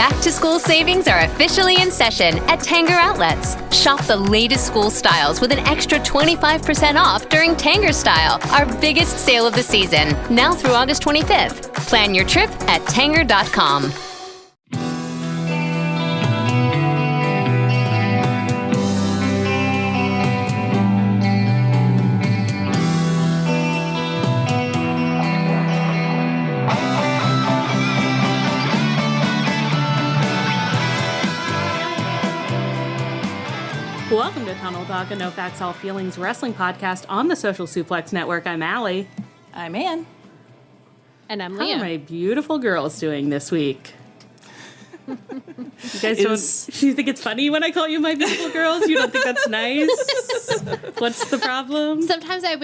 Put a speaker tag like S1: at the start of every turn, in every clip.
S1: Back-to-school savings are officially in session at Tanger Outlets. Shop the latest school styles with an extra 25% off during Tanger Style, our biggest sale of the season, now through August 25th. Plan your trip at Tanger.com.
S2: Welcome to Tunnel Talk, a No Facts, All Feelings wrestling podcast on the Social Suplex Network. I'm Allie.
S3: I'm Ann.
S4: And I'm
S2: How
S4: Leah.
S2: are my beautiful girls doing this week? You guys do you think it's funny when I call you my beautiful girls? You don't think that's nice? What's the problem?
S4: Sometimes I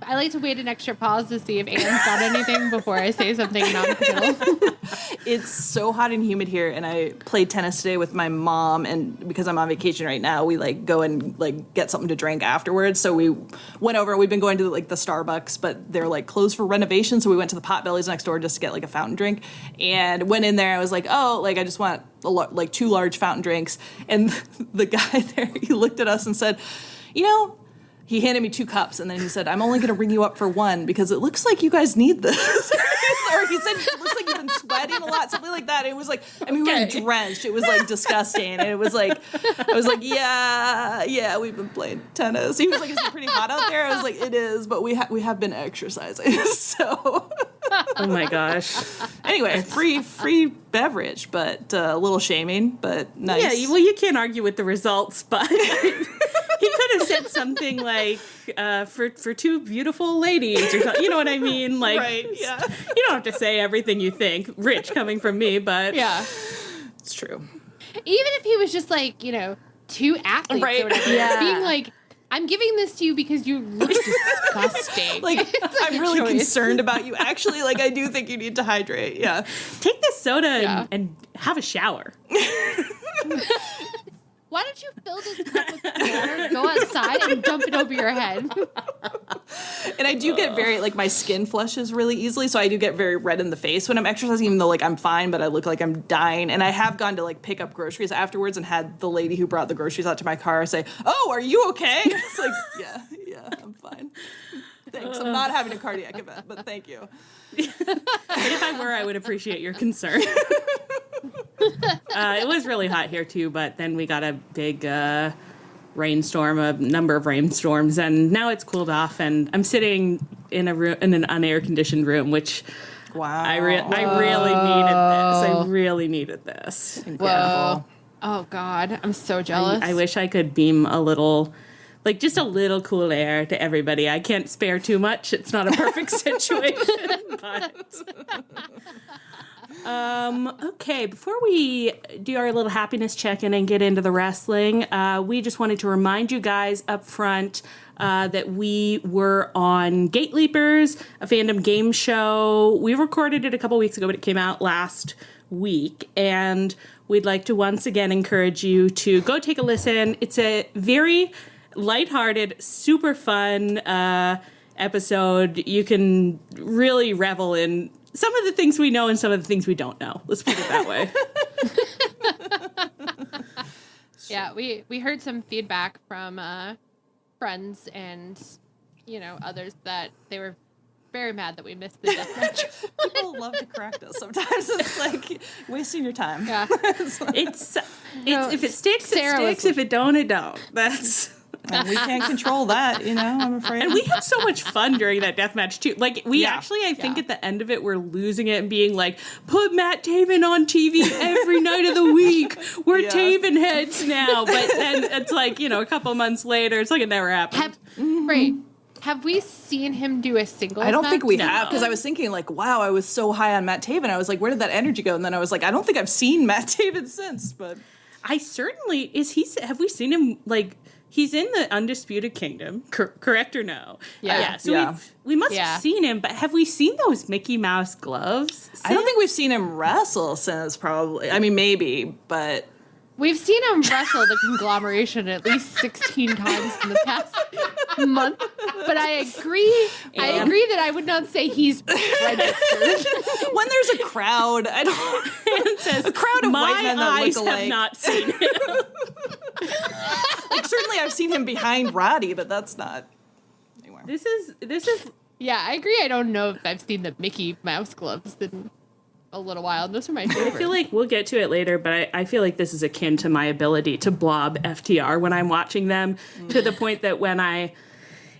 S4: like to wait an extra pause to see if Anne's got anything before I say something non-committal.
S3: It's so hot and humid here, and I played tennis today with my mom, and because I'm on vacation right now, we go and get something to drink afterwards. So we went over, and we've been going to the Starbucks, but they're closed for renovation, so we went to the Potbellies next door just to get a fountain drink, and went in there. I was like, I just want two large fountain drinks, and the guy there, he looked at us and said, he handed me 2 cups, and then he said, I'm only going to ring you up for 1 because it looks like you guys need this. Or he said, it looks like you've been sweating a lot, something like that. And it was we were drenched. It was disgusting. And it was I was like, yeah, we've been playing tennis. He was like, is it pretty hot out there? I was like, it is, but we have been exercising. So.
S2: Oh my gosh.
S3: Anyway, free beverage, but a little shaming, but nice.
S2: Yeah, well, you can't argue with the results, but he could have said something like, for 2 beautiful ladies, or something. You know what I mean?
S3: Right, yeah.
S2: You don't have to say everything you think, rich coming from me, but
S4: Yeah.
S3: It's true.
S4: Even if he was just 2 athletes
S3: Right.
S4: or whatever,
S3: Yeah.
S4: being I'm giving this to you because you look disgusting.
S3: I'm really concerned about you. Actually, I do think you need to hydrate. Yeah.
S2: take this soda and have a shower.
S4: Why don't you fill this cup with water, go outside, and dump it over your head?
S3: And I do get very, my skin flushes really easily, so I do get very red in the face when I'm exercising, even though, I'm fine, but I look like I'm dying. And I have gone to, pick up groceries afterwards and had the lady who brought the groceries out to my car say, oh, are you okay? It's yeah, I'm fine. Thanks. I'm not having a cardiac event, but thank you.
S2: If I were, I would appreciate your concern. It was really hot here, too, but then we got a big rainstorm, a number of rainstorms, and now it's cooled off, and I'm sitting in an unair-conditioned room, which
S3: Wow.
S2: I really needed this. I really needed this.
S4: Whoa. Oh, God. I'm so jealous.
S2: I wish I could beam a little... just a little cool air to everybody. I can't spare too much. It's not a perfect situation, but... Okay, before we do our little happiness check-in and get into the wrestling, we just wanted to remind you guys up front that we were on Gate Leapers, a fandom game show. We recorded it a couple weeks ago, but it came out last week, and we'd like to once again encourage you to go take a listen. It's a very lighthearted, super fun episode. You can really revel in some of the things we know and some of the things we don't know. Let's put it that way.
S4: Yeah, we heard some feedback from friends and, others that they were very mad that we missed the deathmatch.
S3: People love to correct us sometimes. It's wasting your time.
S4: Yeah.
S2: It's if it sticks, it sticks. If it don't, it don't.
S3: And we can't control that, I'm afraid.
S2: And we had so much fun during that deathmatch, too. I think at the end of it, we're losing it and being like, put Matt Taven on TV every night of the week. We're Taven heads now. But then it's a couple months later, it's like it never happened.
S4: Right. Have we seen him do a singles
S3: I don't think we
S4: match?
S3: have, because I was thinking, wow, I was so high on Matt Taven. I was like, where did that energy go? And then I was like, I don't think I've seen Matt Taven since. But
S2: I certainly, have we seen him, he's in the Undisputed Kingdom, correct or no?
S4: Yeah.
S2: So we must have seen him, but have we seen those Mickey Mouse gloves since?
S3: I don't think we've seen him wrestle since, probably. I mean, maybe, but
S4: We've seen him wrestle the conglomeration at least 16 times in the past month. But I agree. I agree that I would not say he's registered.
S3: When there's a crowd, I don't. It says a crowd of white men that look alike.
S2: My eyes have not seen him.
S3: Like, certainly, I've seen him behind Roddy, but that's not anywhere.
S2: This is.
S4: Yeah, I agree. I don't know if I've seen the Mickey Mouse gloves in a little while. Those are my favorite.
S2: I feel like we'll get to it later, but I feel like this is akin to my ability to blob FTR when I'm watching them, to the point that when I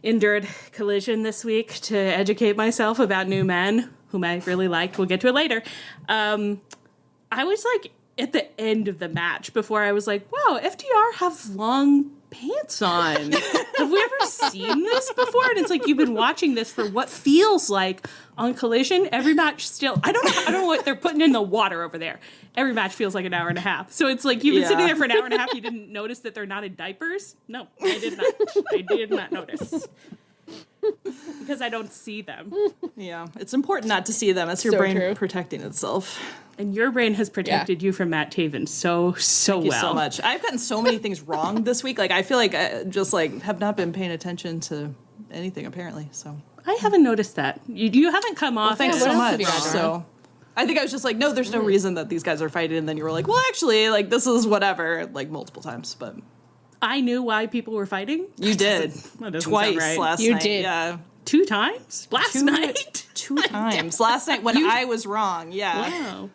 S2: endured Collision this week to educate myself about new men, whom I really liked, we'll get to it later, I was like at the end of the match before I was like, wow, FTR have long pants on. Have we ever seen this before? And it's like, you've been watching this for what feels like on Collision. Every match still, I don't know what they're putting in the water over there. Every match feels like an hour and a half. So it's like, you've been sitting there for an hour and a half. You didn't notice that they're not in diapers? No, I did not. I did not notice. Because I don't see them.
S3: Yeah, it's important not to see them. It's your
S4: So
S3: brain
S4: true.
S3: protecting itself.
S2: And your brain has protected you from Matt Taven so
S3: Thank you
S2: well.
S3: so much. I've gotten so many things wrong this week. Like, I feel like I just like have not been paying attention to anything apparently. So
S2: I haven't noticed that. You haven't come off.
S3: thanks
S2: as-
S3: so
S4: else
S3: much.
S4: have you gotten
S3: So I think I was just like, no, there's no reason that these guys are fighting. And then you were like, well, actually, like this is whatever, like multiple times. But
S2: I knew why people were fighting.
S3: you did
S2: That doesn't
S3: twice
S2: sound right.
S3: last
S4: You
S3: night.
S4: did.
S3: Yeah.
S2: 2 times? Last night?
S3: 2 times last night when I was wrong. Yeah.
S2: Wow.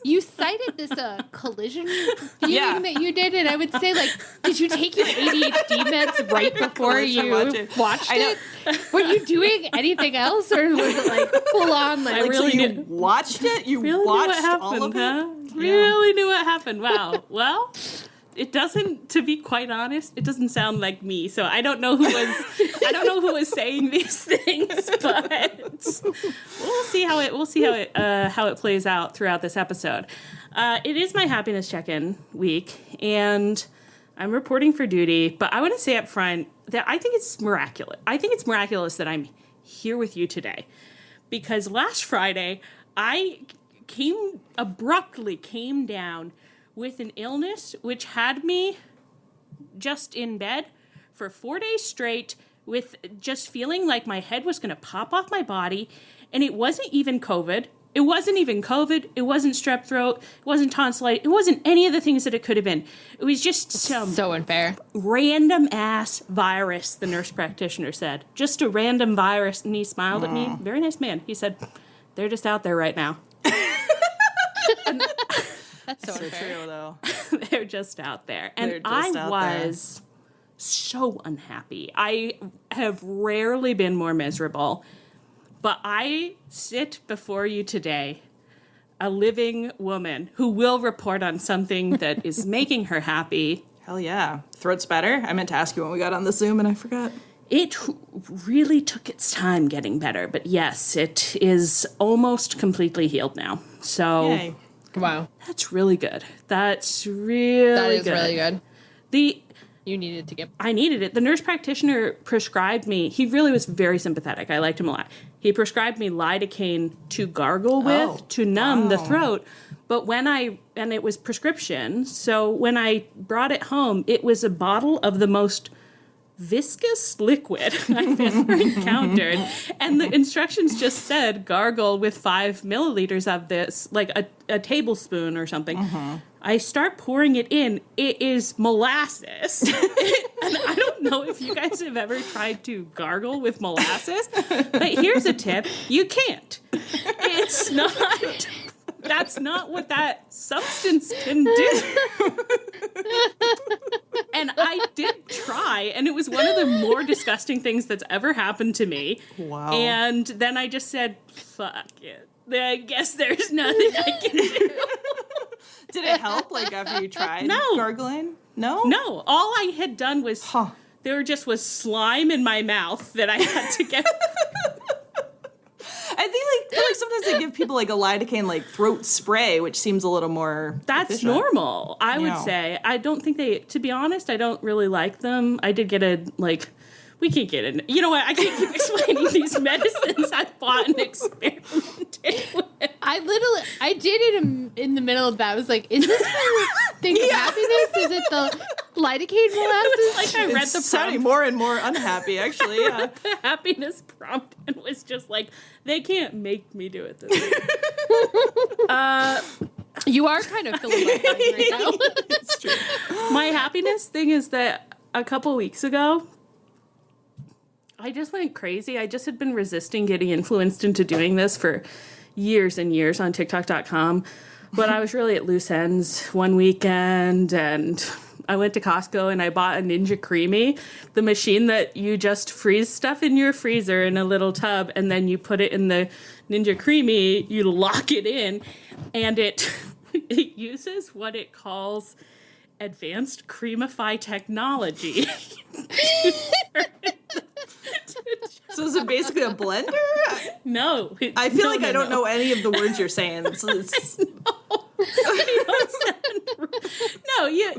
S4: You cited this Collision viewing
S3: Yeah.
S4: that you did, and I would say, like, did you take your ADHD meds right before
S3: Collision
S4: you
S3: watching.
S4: watched
S3: I know.
S4: it? Were you doing anything else, or was it like full on? Like,
S3: Like,
S2: really
S3: so you
S2: did-
S3: watched it? You
S2: Really knew
S3: watched
S2: what happened,
S3: all of it?
S2: huh? Really knew what happened. Wow. Well, it doesn't, to be quite honest, it doesn't sound like me. So I don't know who was saying these things, but we'll see how it plays out throughout this episode. It is my happiness check-in week, and I'm reporting for duty, but I want to say up front that I think it's miraculous. I think it's miraculous that I'm here with you today, because last Friday I abruptly came down with an illness which had me just in bed for 4 days straight with just feeling like my head was going to pop off my body. And it wasn't even COVID. It wasn't strep throat. It wasn't tonsillitis. It wasn't any of the things that it could have been. It was just some
S4: so unfair.
S2: random ass virus, the nurse practitioner said. Just a random virus. And he smiled at me. Very nice man. He said, they're just out there right now.
S4: That's so unfair.
S3: True, though.
S2: They're just out there. And
S3: They're
S2: I
S3: just out there.
S2: was so unhappy. I have rarely been more miserable. But I sit before you today, a living woman who will report on something that is making her happy.
S3: Hell yeah. Throat's better. I meant to ask you when we got on the Zoom and I forgot.
S2: It really took its time getting better. But yes, it is almost completely healed now. So
S3: Yay.
S4: Wow,
S2: that's really good. That's really
S4: that is
S2: good.
S4: really good.
S2: You
S4: needed to get.
S2: I needed it. The nurse practitioner prescribed me. He really was very sympathetic. I liked him a lot. He prescribed me lidocaine to gargle with to numb the throat. But and it was prescription. So when I brought it home, it was a bottle of the most viscous liquid I've ever encountered. And the instructions just said gargle with 5 milliliters of this, like a tablespoon or something. I start pouring it in. It is molasses. And I don't know if you guys have ever tried to gargle with molasses, but here's a tip. You can't. It's not. That's not what that substance can do. And I did try, and it was one of the more disgusting things that's ever happened to me.
S3: Wow.
S2: And then I just said, fuck it. I guess there's nothing I can do.
S3: Did it help, like, after you tried
S2: No.
S3: gargling? No?
S2: No, all I had done was, there just was slime in my mouth that I had to get.
S3: I feel like sometimes they give people, like, a lidocaine, like, throat spray, which seems a little more
S2: That's
S3: efficient.
S2: normal, I would
S3: Yeah.
S2: say. I don't think to be honest, I don't really like them. I did get we can't get in. You know what? I can't keep explaining these medicines I bought and experimented with.
S4: I did it in the middle of that. I was like, is this for think of happiness? Is it the lidocaine molasses?
S2: Like I read the
S3: sounding more and more unhappy, actually. Yeah.
S2: the happiness prompt and was just like, they can't make me do it this way.
S4: You are kind of feeling like that right now.
S3: It's true.
S2: My happiness thing is that a couple weeks ago, I just went crazy. I just had been resisting getting influenced into doing this for years and years on TikTok.com. But I was really at loose ends one weekend, and I went to Costco and I bought a Ninja Creamy, the machine that you just freeze stuff in your freezer in a little tub, and then you put it in the Ninja Creamy, you lock it in, and it uses what it calls advanced creamify technology.
S3: So is it basically a blender?
S2: No.
S3: I feel like I don't know any of the words you're saying. It's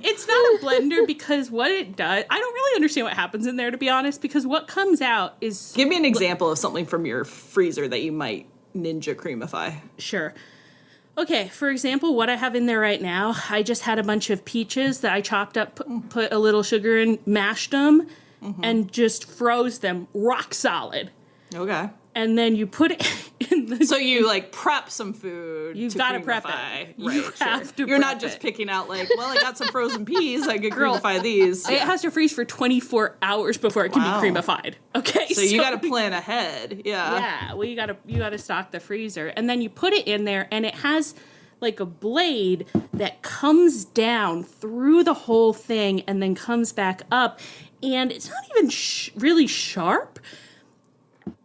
S2: It's not a blender because what it does, I don't really understand what happens in there, to be honest, because what comes out is...
S3: Give me an example of something from your freezer that you might Ninja Creamify.
S2: Sure. Okay, for example, what I have in there right now, I just had a bunch of peaches that I chopped up, put a little sugar in, mashed them, and just froze them rock solid.
S3: Okay.
S2: And then you put it in the...
S3: So you, like, prep some food.
S2: You've
S3: got to
S2: prep it.
S3: Right,
S2: You have to
S3: You're
S2: prep
S3: not just
S2: it.
S3: picking out, like, well, I got some frozen peas. I could creamify these.
S2: It has to freeze for 24 hours before it can
S3: Wow.
S2: be creamified. Okay,
S3: So you got to plan ahead. Yeah.
S2: Yeah, well, you gotta stock the freezer, and then you put it in there, and it has like a blade that comes down through the whole thing and then comes back up, and it's not even really sharp.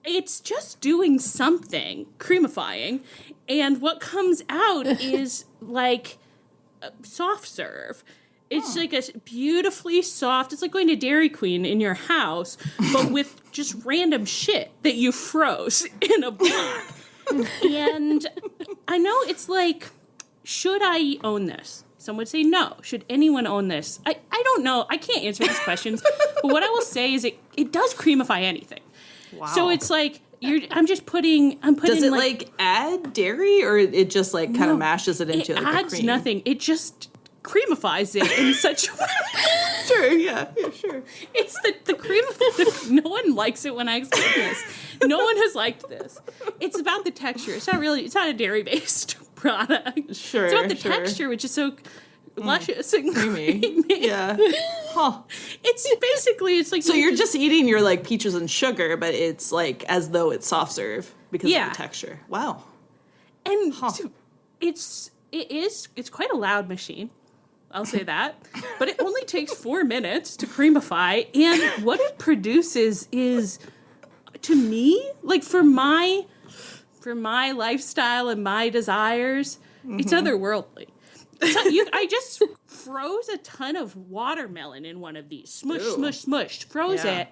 S2: It's just doing something, creamifying, and what comes out is like a soft serve. It's like a beautifully soft, it's like going to Dairy Queen in your house, but with just random shit that you froze in a block. And I know it's like, should I own this? Some would say no. Should anyone own this? I don't know. I can't answer these questions. But what I will say is it does creamify anything.
S3: Wow.
S2: So it's like, I'm putting
S3: Does it, like, add dairy, or it just, like, kind of mashes it into, like, a
S2: adds
S3: cream?
S2: nothing. It just creamifies it in such a way.
S3: Sure, yeah, sure.
S2: It's the cream. No one likes it when I explain this. No one has liked this. It's about the texture. It's not a dairy-based product.
S3: Sure,
S2: It's about the
S3: sure.
S2: texture, which is so luscious and
S3: Creamy.
S2: creamy.
S3: Yeah. Huh.
S2: It's basically, it's like...
S3: So you're just eating your, like, peaches and sugar, but it's, like, as though it's soft serve because
S2: Yeah.
S3: of the texture. Wow.
S2: And it's quite a loud machine. I'll say that. But it only takes 4 minutes to creamify, and what it produces is, to me, like for my lifestyle and my desires, it's otherworldly. I just froze a ton of watermelon in one of these. Smush,
S3: Ew.
S2: smush, smushed. Froze
S3: Yeah.
S2: it.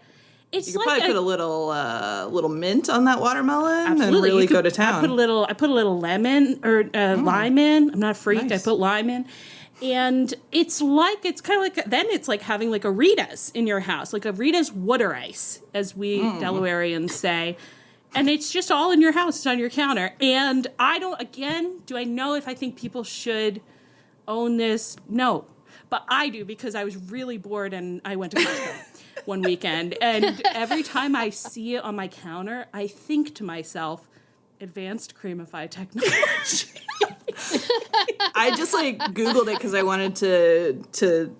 S2: It's
S3: You could
S2: like
S3: probably put a little mint on that watermelon and
S2: absolutely.
S3: really
S2: You could-
S3: go to town.
S2: I put a little lemon or lime in. I'm not a freak.
S3: Nice.
S2: I put lime in. And it's kind of like, then it's like having like a Rita's in your house, like a Rita's water ice, as we Delawareans say. And it's just all in your house. It's on your counter. And do I know if I think people should own this? No. But I do, because I was really bored and I went to Costco one weekend. And every time I see it on my counter, I think to myself, advanced creamify technology.
S3: I just like Googled it because I wanted to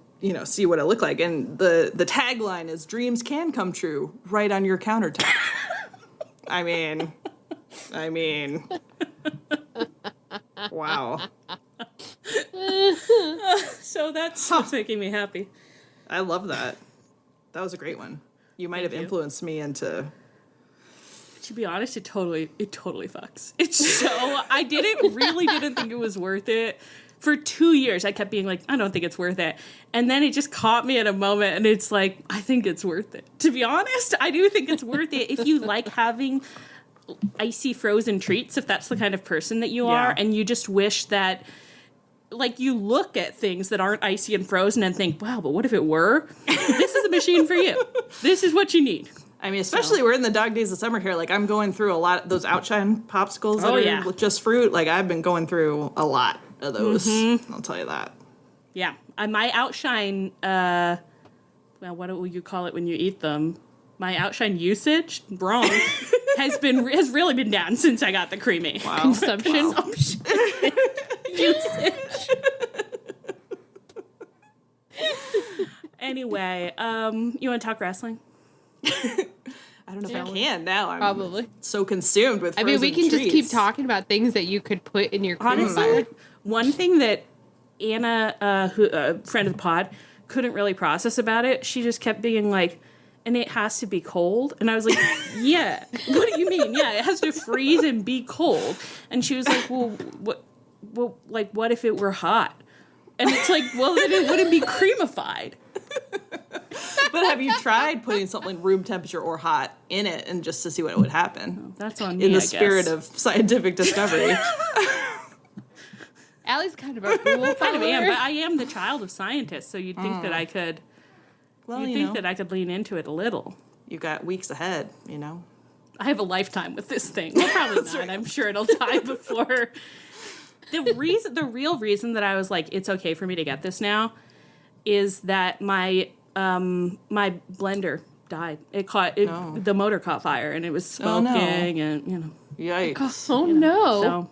S3: see what it looked like, and the tagline is "Dreams can come true right on your countertop." I mean, wow.
S2: So that's what's making me happy.
S3: I love that. That was a great one. You might have influenced me into.
S2: To be honest, it totally fucks. It's so I really didn't think it was worth it. For 2 years, I kept being like, I don't think it's worth it. And then it just caught me at a moment, and it's like, I think it's worth it. To be honest, I do think it's worth it if you like having icy frozen treats, if that's the kind of person that you are, and you just wish that, like, you look at things that aren't icy and frozen and think, wow, but what if it were? This is a machine for you. This is what you need.
S3: I mean, especially we're in the dog days of summer here. Like, I'm going through a lot of those Outshine popsicles that are with just fruit. Like, I've been going through a lot of those. I'll tell you that.
S2: Yeah. My outshine, well, what will you call it when you eat them? My outshine usage, wrong, has really been down since I got the creamy.
S4: Wow. Consumption.
S2: Usage. Anyway, you want to talk wrestling?
S3: I don't know if I can now. I'm
S4: Probably.
S3: so consumed with frozen
S4: we can
S3: treats.
S4: just keep talking about things that you could put in your
S2: Honestly, one thing that Anna, who a friend of the pod, couldn't really process about it, she just kept being like, and it has to be cold. And I was like, yeah, what do you mean? Yeah, it has to freeze and be cold. And she was like, what if it were hot? And it's like, well, then it wouldn't be creamified.
S3: But have you tried putting something room temperature or hot in it and just to see what would happen?
S2: That's on me,
S3: in the
S2: I
S3: spirit
S2: guess.
S3: of scientific discovery.
S4: Allie's kind of a rule
S2: Kind of am,
S4: follower.
S2: but I am the child of scientists, so you'd think that I could.
S3: Well,
S2: You'd think that I could lean into it a little.
S3: you got weeks ahead, you know.
S2: I have a lifetime with this thing. Well, probably not. I'm sure it'll die before. The real reason that I was like, it's okay for me to get this now, is that my my blender died. The motor caught fire and it was smoking and
S3: Yikes.
S4: Oh no.
S2: So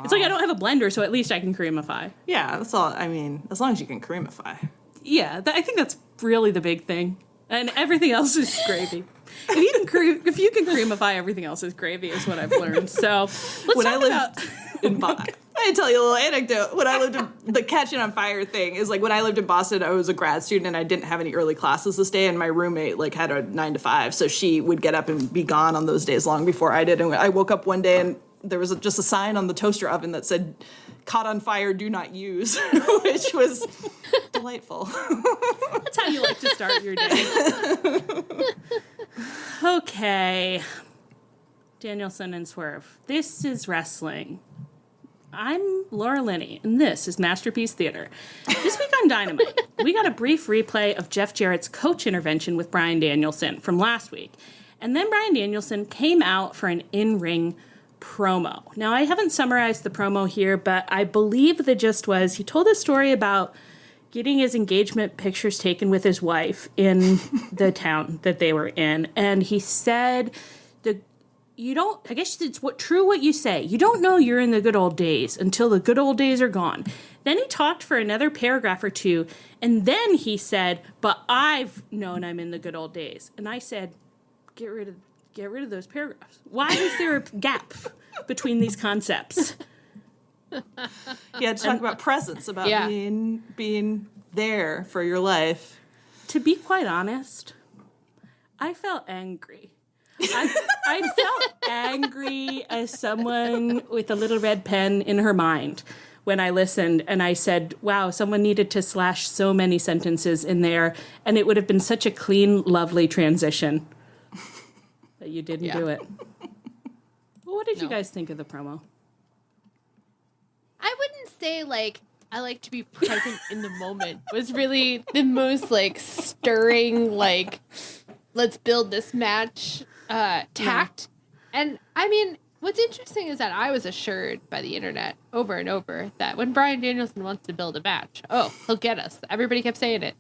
S2: it's like I don't have a blender, so at least I can creamify.
S3: Yeah, that's all. I mean, as long as you can creamify.
S2: Yeah, I think that's really the big thing, and everything else is gravy. If you can creamify, everything else is gravy, is what I've learned. So let's talk about.
S3: In Boston, I tell you a little anecdote. When I lived in the catching on fire thing is like when I lived in Boston, I was a grad student and I didn't have any early classes this day, and my roommate like had a 9 to 5, so she would get up and be gone on those days long before I did. And I woke up one day and there was just a sign on the toaster oven that said, "Caught on fire, do not use," which was delightful.
S2: That's how you like to start your day. Okay. Danielson and Swerve. This is wrestling. I'm Laura Linney, and this is Masterpiece Theater. This week on Dynamite, we got a brief replay of Jeff Jarrett's coach intervention with Bryan Danielson from last week. And then Bryan Danielson came out for an in-ring promo. Now, I haven't summarized the promo here, but I believe the gist was he told a story about getting his engagement pictures taken with his wife in the town that they were in. And he said, I guess it's true what you say. You don't know you're in the good old days until the good old days are gone. Then he talked for another paragraph or two, and then he said, but I've known I'm in the good old days. And I said, get rid of those paragraphs. Why is there a gap between these concepts?
S3: Yeah, to talk about presence, about being there for your life.
S2: To be quite honest, I felt angry. I felt angry as someone with a little red pen in her mind when I listened, and I said, wow, someone needed to slash so many sentences in there, and it would have been such a clean, lovely transition. But you didn't do it. Well, what did you guys think of the promo?
S4: I wouldn't say I like to be present in the moment was really the most stirring let's build this match tact. And I mean, what's interesting is that I was assured by the internet over and over that when Bryan Danielson wants to build a match, he'll get us. Everybody kept saying it.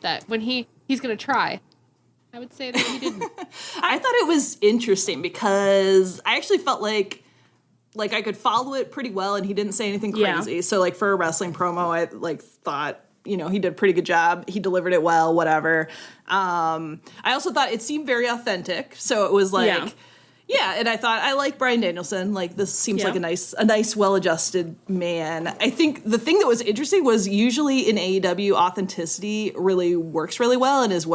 S4: That when he's going to try. I would say that he didn't.
S3: I thought it was interesting because I actually felt like I could follow it pretty well, and he didn't say anything crazy.
S2: Yeah.
S3: So for a wrestling promo, I thought, he did a pretty good job. He delivered it well, whatever. I also thought it seemed very authentic. So it was and I thought I like Bryan Danielson. This seems like a nice, well-adjusted man. I think the thing that was interesting was usually in AEW, authenticity really works really well and is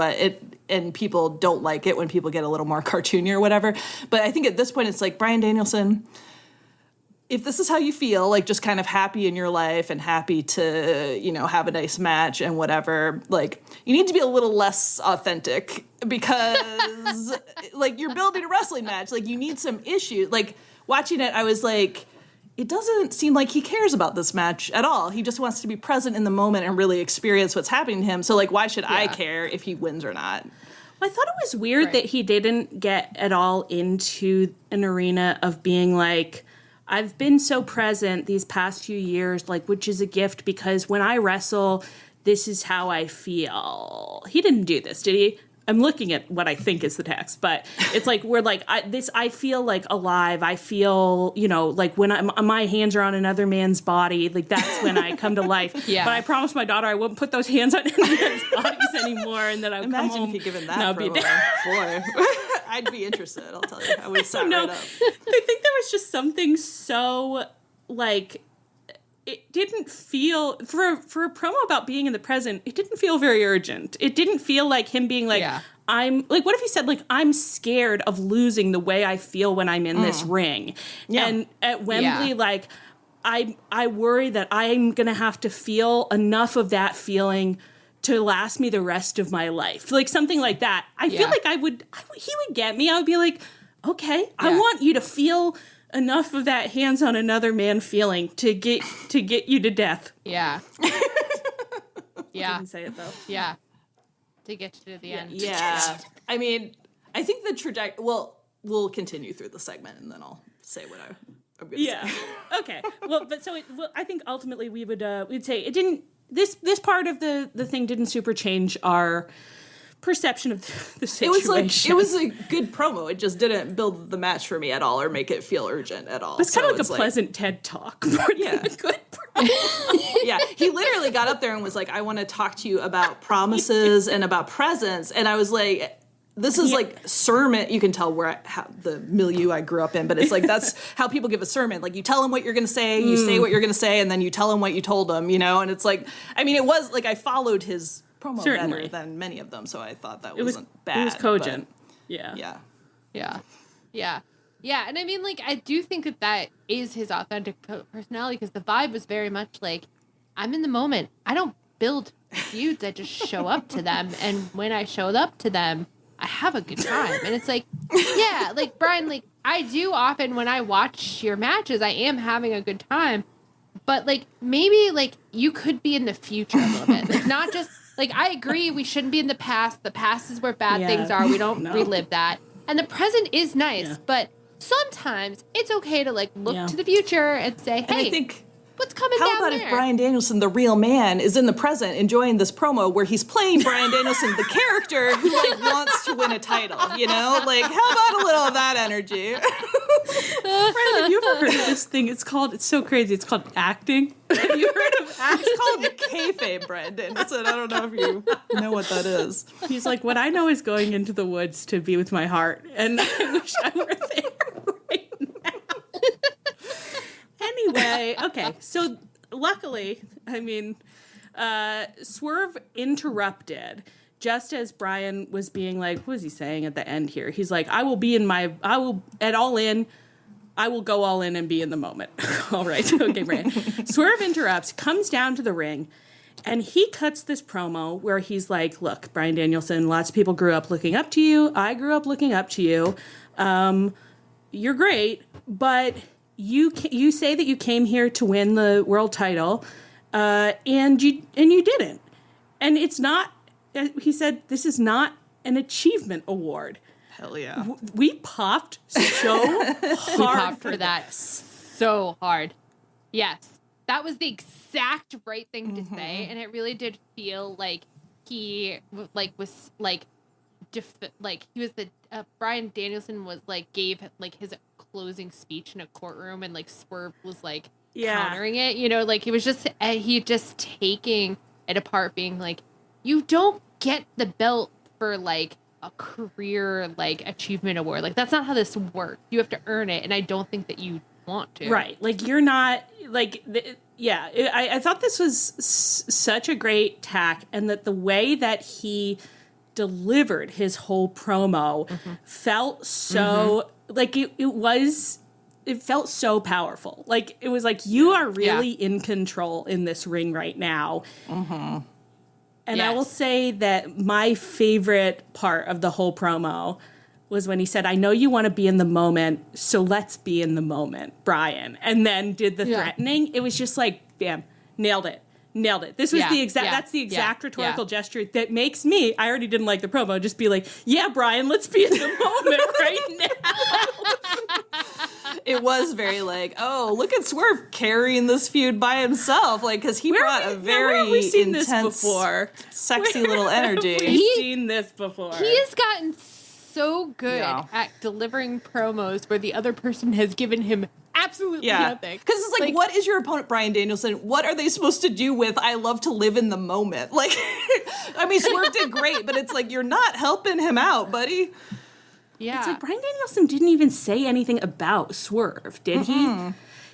S3: and people don't like it when people get a little more cartoony or whatever. But I think at this point, it's like, Bryan Danielson, if this is how you feel, just kind of happy in your life and happy to, have a nice match and whatever, you need to be a little less authentic because, you're building a wrestling match. You need some issues. Watching it, I was like, it doesn't seem like he cares about this match at all. He just wants to be present in the moment and really experience what's happening to him. So, why should I care if he wins or not?
S2: Well, I thought it was weird that he didn't get at all into an arena of being I've been so present these past few years, like, which is a gift because when I wrestle, this is how I feel. He didn't do this, did he? I'm looking at what I think is the text, but it's like we're like I feel like alive. I feel, like when my hands are on another man's body, like that's when I come to life.
S4: Yeah.
S2: But I promised my daughter I wouldn't put those hands on any man's bodies anymore, and that I would come home.
S3: Imagine if you given that promo. Boy, I'd be interested. I'll tell you. I would sat right up.
S2: I think there was just something so like. It didn't feel for a promo about being in the present. It didn't feel very urgent. It didn't feel like him being like, I'm like, what if he said like, I'm scared of losing the way I feel when I'm in this ring. Yeah. And at Wembley, like I worry that I'm going to have to feel enough of that feeling to last me the rest of my life. Like something like that. I feel like he would get me. I would be like, okay, I want you to feel enough of that hands on another man feeling to get you to death.
S4: Yeah.
S2: Didn't say it though.
S4: Yeah. To get you to the end.
S3: Yeah. I mean, I think the trajectory. Well, we'll continue through the segment, and then I'll say what I'm going to say.
S2: Okay. Well, but so I think ultimately we'd say it didn't. This part of the thing didn't super change our perception of the situation.
S3: It was a good promo. It just didn't build the match for me at all or make it feel urgent at all.
S2: It's kind of like a pleasant TED talk more than a good promo.
S3: Yeah, he literally got up there and was like, I want to talk to you about promises and about presents. And I was like, this is like sermon. You can tell the milieu I grew up in, but it's like that's how people give a sermon. Like you tell them what you're going to say, you say what you're going to say, and then you tell them what you told them, And it's like, I mean, it was like I followed his promo better than many of them, so I thought that wasn't bad.
S2: It was cogent.
S3: Yeah.
S4: And I mean, like, I do think that is his authentic personality, because the vibe was very much like, I'm in the moment. I don't build feuds. I just show up to them, and when I showed up to them, I have a good time. And it's like, yeah, like, Bryan, like, I do often when I watch your matches, I am having a good time, but, like, maybe, like, you could be in the future a little bit. Like, not just... Like, I agree, we shouldn't be in the past. The past is where bad things are. We don't relive that. And the present is nice, but sometimes it's okay to, like, look to the future and say, hey,
S3: and I think,
S4: what's coming down there?
S3: How about if Bryan Danielson, the real man, is in the present enjoying this promo where he's playing Bryan Danielson, the character who, like, wants to win a title, Like, how about a little of that energy?
S2: Brandon, have you ever heard of this thing? It's so crazy. It's called acting. Have you heard of acting?
S3: It's called kayfabe, Brandon. So I don't know if you know what that is.
S2: He's like, what I know is going into the woods to be with my heart, and I wish I were there right now. Anyway, okay. So luckily, I mean, Swerve interrupted just as Bryan was being like, what was he saying at the end here? He's like, I will go all in and be in the moment. All right. Okay, Bryan. Swerve interrupts, comes down to the ring, and he cuts this promo where he's like, look, Bryan Danielson, lots of people grew up looking up to you. I grew up looking up to you. You're great, but you say that you came here to win the world title, and you didn't. And it's not, he said, this is not an achievement award.
S3: Hell yeah.
S2: We popped so hard.
S4: We popped for that so hard. Yes. That was the exact right thing to say, and it really did feel like he was Bryan Danielson was like gave like his closing speech in a courtroom, and like Swerve was like countering it, like it was just he just taking it apart, being like, you don't get the belt for like a career like achievement award. Like that's not how this works. You have to earn it, and I don't think that you want to.
S2: Right. Like you're not like I thought this was such a great tack, and that the way that he delivered his whole promo felt so like it felt so powerful. Like it was like, you are really in control in this ring right now. And I will say that my favorite part of the whole promo was when he said, I know you want to be in the moment, so let's be in the moment, Bryan. And then did the threatening. It was just like, bam, nailed it. This was that's the exact rhetorical gesture that makes me, I already didn't like the promo, just be like, yeah, Bryan, let's be in the moment right now.
S3: it was very like, oh, look at Swerve carrying this feud by himself, like because he brought a very
S2: where have we seen
S3: intense,
S2: this before?
S3: Sexy little energy.
S2: We've seen this before.
S4: He has gotten so good at delivering promos where the other person has given him absolutely nothing.
S3: Because it's like, what is your opponent, Bryan Danielson? What are they supposed to do with I love to live in the moment? Like, I mean, Swerve did great, but it's like, you're not helping him out, buddy.
S4: Yeah.
S2: It's like Bryan Danielson didn't even say anything about Swerve, did he?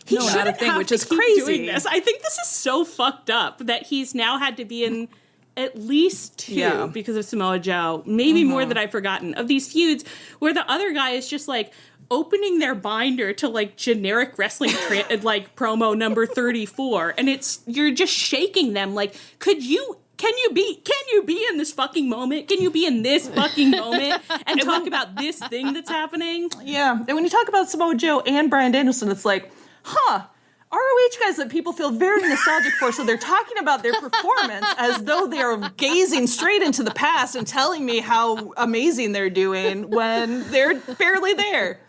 S2: He
S3: No, not a
S2: shouldn't
S3: thing,
S2: have
S3: which
S2: to
S3: is
S2: keep
S3: crazy.
S2: doing this. I think this is so fucked up that he's now had to be in at least 2 because of Samoa Joe, maybe more that I've forgotten, of these feuds where the other guy is just like opening their binder to like generic wrestling like promo number 34, and you're just shaking them like, can you be in this fucking moment? Can you be in this fucking moment and talk about this thing that's happening?
S3: Yeah. And when you talk about Samoa Joe and Bryan Danielson, it's like, ROH guys that people feel very nostalgic for, so they're talking about their performance as though they're gazing straight into the past and telling me how amazing they're doing when they're barely there.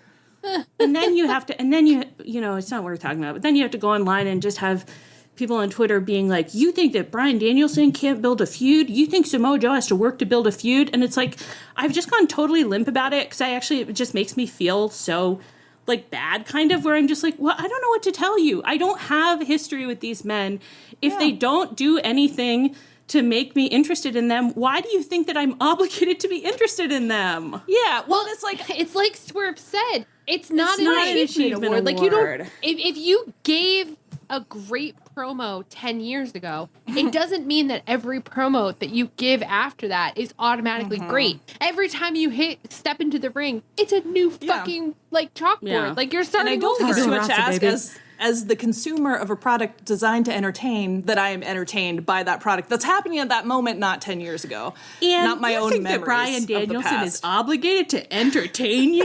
S2: And then you have to, it's not worth talking about, but then you have to go online and just have people on Twitter being like, you think that Bryan Danielson can't build a feud? You think Samoa Joe has to work to build a feud? And it's like, I've just gone totally limp about it because it just makes me feel so like bad, kind of, where I'm just like, well, I don't know what to tell you. I don't have history with these men. If they don't do anything to make me interested in them, why do you think that I'm obligated to be interested in them?
S3: Yeah, well,
S4: it's like Swerve said, it's not an
S2: not an
S4: achievement
S2: achievement
S4: award. Like, you
S2: award.
S4: don't, if you gave a great promo 10 years ago, it doesn't mean that every promo that you give after that is automatically great. Every time you step into the ring, it's a new fucking like chalkboard.
S2: Yeah.
S4: Like, you're starting
S3: and I don't
S4: over.
S3: think so much
S2: Rasa,
S3: ask as the consumer of a product designed to entertain that I am entertained by that product that's happening at that moment, not 10 years ago.
S2: And
S3: not my
S2: you
S3: own
S2: think
S3: memories
S2: that Bryan
S3: of the
S2: Danielson is
S3: past.
S2: obligated to entertain you?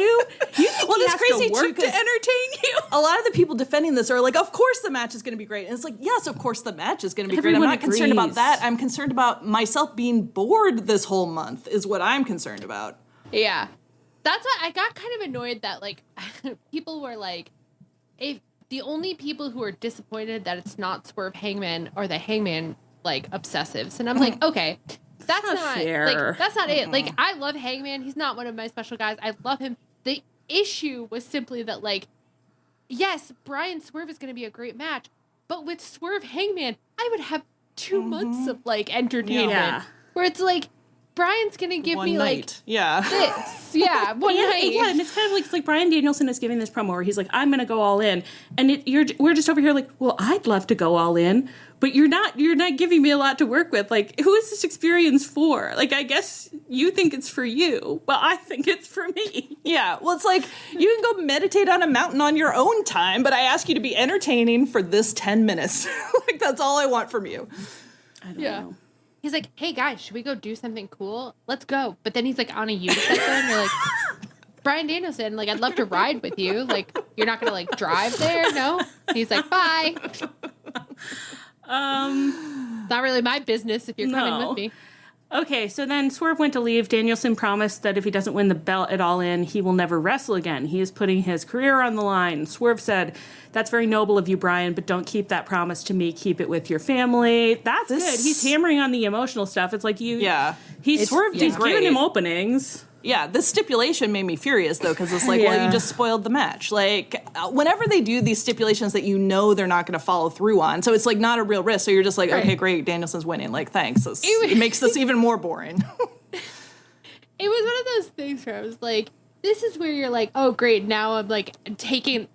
S2: You think
S3: Well,
S2: he
S3: that's
S2: has
S3: crazy,
S2: to work
S3: too,
S2: to
S3: 'cause
S2: entertain you?
S3: A lot of the people defending this are like, of course the match is going to be great. And it's like, yes, of course the match is going to be great. I'm
S2: Everyone
S3: not concerned about
S2: agrees.
S3: that. I'm concerned about myself being bored this whole month is what I'm concerned about.
S4: Yeah. That's why I got kind of annoyed that, like, people were like, if the only people who are disappointed that it's not Swerve Hangman are the Hangman, like, obsessives. And I'm like, okay, that's not
S2: fair.
S4: like, that's not it. Like, I love Hangman. He's not one of my special guys. I love him. The issue was simply that, like, yes, Bryan Swerve is going to be a great match, but with Swerve Hangman, I would have 2 months of, like, entertainment.
S2: Yeah.
S4: Where it's like, Bryan's going to give
S3: One
S4: me,
S3: night.
S4: like,
S3: Yeah.
S4: this. Yeah, one
S2: And,
S4: night.
S2: yeah, and it's kind of like, it's like Bryan Danielson is giving this promo where he's like, I'm going to go all in. And we're just over here like, well, I'd love to go all in, but you're not giving me a lot to work with. Like, who is this experience for? Like, I guess you think it's for you. Well, I think it's for me.
S3: Yeah, well, it's like, you can go meditate on a mountain on your own time, but I ask you to be entertaining for this 10 minutes. Like, that's all I want from you.
S2: I don't
S4: Yeah.
S2: know.
S4: He's like, hey guys, should we go do something cool? Let's go. But then he's like on a unicycle and you're like, Bryan Danielson, like, I'd love to ride with you. Like, you're not gonna like drive there? No? He's like, bye. Not really my business if you're coming
S2: No.
S4: with me.
S2: Okay, so then Swerve went to leave. Danielson promised that if he doesn't win the belt at All In, he will never wrestle again. He is putting his career on the line. Swerve said, that's very noble of you, Bryan, but don't keep that promise to me. Keep it with your family. That's good. He's hammering on the emotional stuff. It's like you...
S3: Yeah.
S2: He's
S3: Swerve did
S2: giving
S3: great.
S2: him openings.
S3: Yeah, this stipulation made me furious, though, because it's like, well, you just spoiled the match. Like, whenever they do these stipulations that you know they're not going to follow through on, so it's like not a real risk. So you're just like, okay, great, Danielson's winning. Like, thanks. It makes this even more boring.
S4: It was one of those things where I was like, this is where you're like, oh great, now I'm like taken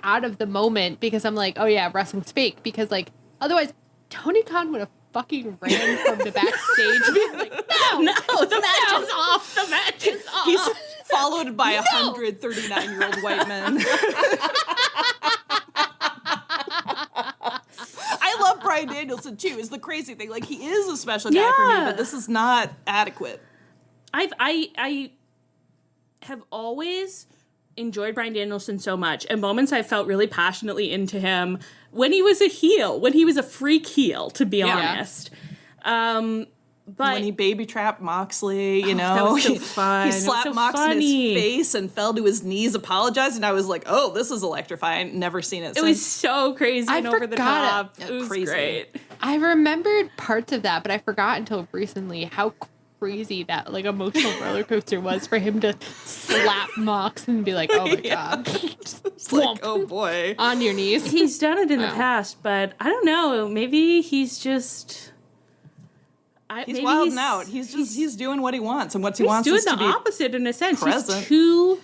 S4: out of the moment because I'm like, oh yeah, wrestling's fake. Because like otherwise Tony Khan would have fucking ran from the backstage being like, no,
S2: The match is off. The match is off.
S3: He's followed by 139-year-old white men. I love Bryan Danielson, too, is the crazy thing. Like, he is a special guy for me, but this is not adequate.
S2: I have always enjoyed Bryan Danielson so much, and moments I felt really passionately into him when he was a heel, when he was a freak heel, to be honest. But
S3: when he baby trapped Moxley, you know,
S2: that was so fun.
S3: he slapped
S2: so
S3: Moxley in
S2: funny.
S3: his face and fell to his knees, apologized, and I was like, "Oh, this is electrifying." Never seen it.
S2: It
S3: since.
S2: was so crazy
S4: I
S2: and over the
S4: forgot
S2: top. It was
S3: Crazy.
S2: great.
S4: I remembered parts of that, but I forgot until recently how crazy that like emotional roller coaster was for him to slap Mox and be like, "Oh my god!"
S3: It's like, oh boy.
S4: On your knees.
S2: He's done it in the past, but I don't know. Maybe he's just.
S3: He's wilding out. He's doing what he wants, and what he wants
S2: doing
S3: is to
S2: the
S3: be
S2: opposite in a sense.
S3: present.
S2: He's too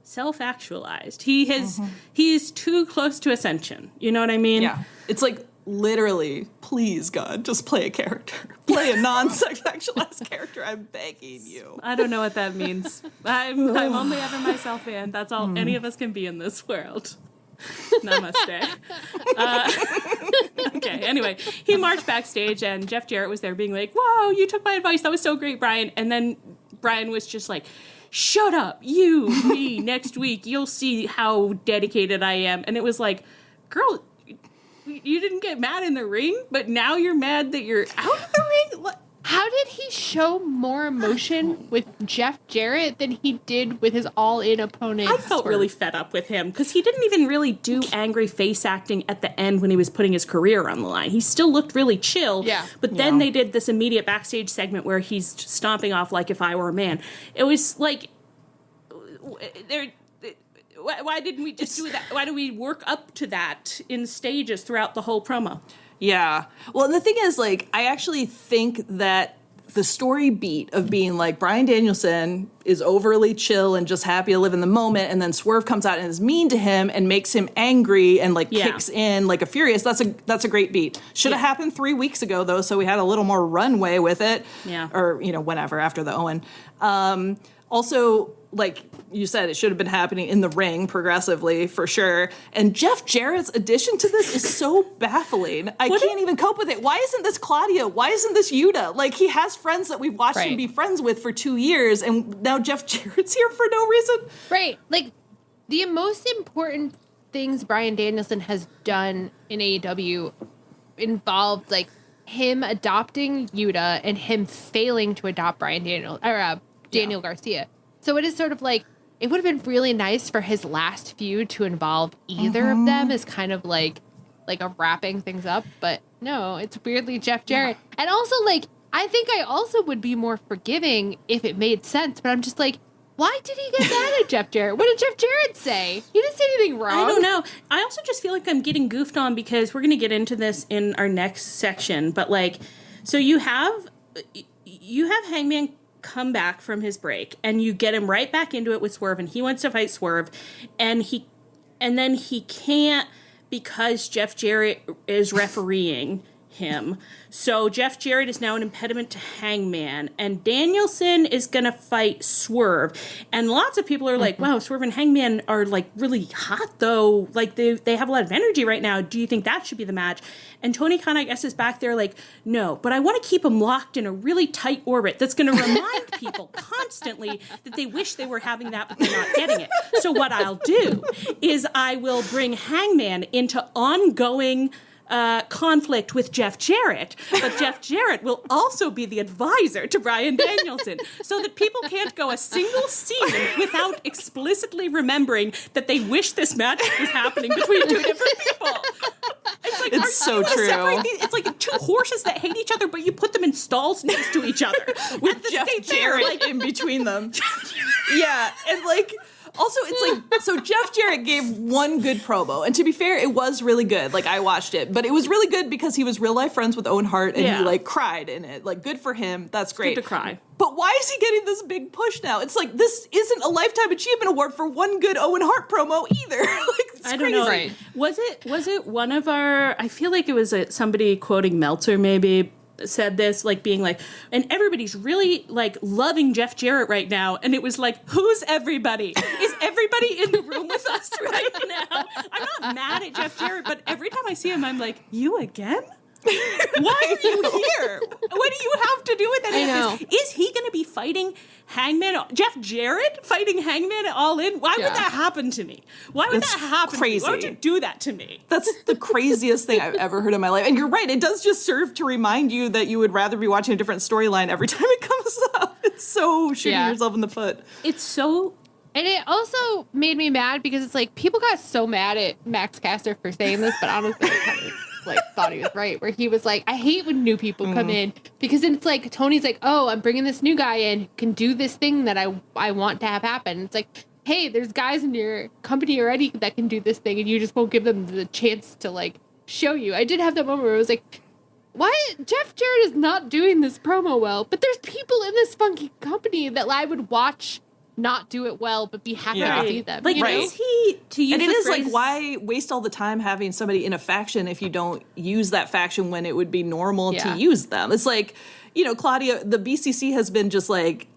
S2: self-actualized. He's too close to ascension. You know what I mean?
S3: Yeah. It's like literally, please God, just play a character. Play a non-sexualized character. I'm begging you.
S2: I don't know what that means. I'm only ever myself in. That's all any of us can be in this world. Namaste. Okay, anyway, he marched backstage and Jeff Jarrett was there being like, "Whoa, you took my advice. That was so great, Bryan." And then Bryan was just like, "Shut up, me, next week. You'll see how dedicated I am." And it was like, girl, you didn't get mad in the ring, but now you're mad that you're out of the ring? What?
S4: How did he show more emotion with Jeff Jarrett than he did with his all-in opponent?
S2: I felt really fed up with him because he didn't even really do angry face acting at the end when he was putting his career on the line. He still looked really chill.
S4: Yeah.
S2: But then they did this immediate backstage segment where he's stomping off like if I were a man. It was like, why didn't we just do that? Why do we work up to that in stages throughout the whole promo?
S3: Yeah. Well, and the thing is, like, I actually think that the story beat of being like Bryan Danielson is overly chill and just happy to live in the moment, and then Swerve comes out and is mean to him and makes him angry and like kicks in like a furious. That's a great beat. Should have happened 3 weeks ago though, so we had a little more runway with it.
S2: Yeah.
S3: Or whenever after the Owen. Also, like you said, it should have been happening in the ring progressively for sure. And Jeff Jarrett's addition to this is so baffling. I can't even cope with it. Why isn't this Claudia? Why isn't this Yuta? Like, he has friends that we've watched him be friends with for 2 years, and now Jeff Jarrett's here for no reason.
S4: Right. Like, the most important things Bryan Danielson has done in AEW involved, like, him adopting Yuta and him failing to adopt Daniel Garcia. So it is sort of like, it would have been really nice for his last feud to involve either of them as kind of like a wrapping things up. But no, it's weirdly Jeff Jarrett. And also, like, I think I also would be more forgiving if it made sense. But I'm just like, why did he get mad at Jeff Jarrett? What did Jeff Jarrett say? He didn't say anything wrong.
S2: I don't know. I also just feel like I'm getting goofed on because we're going to get into this in our next section. But, like, so you have Hangman come back from his break and you get him right back into it with Swerve, and he wants to fight Swerve, and then he can't because Jeff Jarrett is refereeing him. So Jeff Jarrett is now an impediment to Hangman, and Danielson is gonna fight Swerve. And lots of people are like, wow, Swerve and Hangman are like really hot though. Like they have a lot of energy right now. Do you think that should be the match? And Tony Khan, I guess, is back there like, no, but I want to keep them locked in a really tight orbit that's going to remind people constantly that they wish they were having that, but they're not getting it. So what I'll do is I will bring Hangman into ongoing conflict with Jeff Jarrett, but Jeff Jarrett will also be the advisor to Bryan Danielson, so that people can't go a single scene without explicitly remembering that they wish this match was happening between two different people. It's like,
S3: it's so true.
S2: It's like two horses that hate each other, but you put them in stalls next to each other
S3: with Jeff Jarrett in between them. Yeah, and like. Also, it's like, so Jeff Jarrett gave one good promo, and to be fair, it was really good. Like, I watched it, but it was really good because he was real life friends with Owen Hart, and he like cried in it. Like, good for him. That's great.
S2: Good to cry.
S3: But why is he getting this big push now? It's like, this isn't a Lifetime Achievement Award for one good Owen Hart promo either. Like, it's
S2: I don't
S3: crazy.
S2: know. Right. Was it one of our? I feel like it was somebody quoting Meltzer maybe. Said this, like being like, and everybody's really like loving Jeff Jarrett right now, and it was like, who's everybody? Is everybody in the room with us right now? I'm not mad at Jeff Jarrett, but every time I see him, I'm like, you again? Why are you here? What do you have to do with any of this? Is he going to be fighting Hangman? Jeff Jarrett fighting Hangman at All In? Why would that happen to me? Why would that happen
S3: crazy.
S2: to me? Why would you do that to me?
S3: That's the craziest thing I've ever heard in my life. And you're right, it does just serve to remind you that you would rather be watching a different storyline every time it comes up. It's so shooting yourself in the foot.
S2: It's so...
S4: And it also made me mad because it's like people got so mad at Max Caster for saying this, but honestly, I kind of like thought he was right. Where he was like, "I hate when new people come in because then it's like Tony's like, oh, I'm bringing this new guy in who can do this thing that I want to have happen." It's like, hey, there's guys in your company already that can do this thing, and you just won't give them the chance to like show you. I did have that moment where I was like, why Jeff Jarrett is not doing this promo well, but there's people in this funky company that I would watch not do it well, but be happy to see them.
S2: Like,
S3: right.
S2: is he to use?
S3: And it is
S2: phrase,
S3: like, why waste all the time having somebody in a faction if you don't use that faction when it would be normal to use them? It's like, Claudia, the BCC has been just like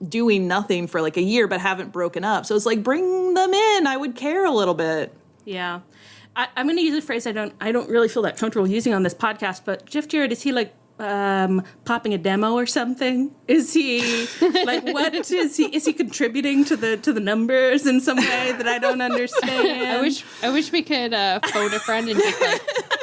S3: doing nothing for like a year, but haven't broken up. So it's like, bring them in. I would care a little bit.
S2: Yeah. I'm going to use a phrase I don't really feel that comfortable using on this podcast, but Jeff Jarrett, is he like popping a demo or something? Is he like, what is he contributing to the numbers in some way that I don't understand?
S4: I wish we could phone a friend and just like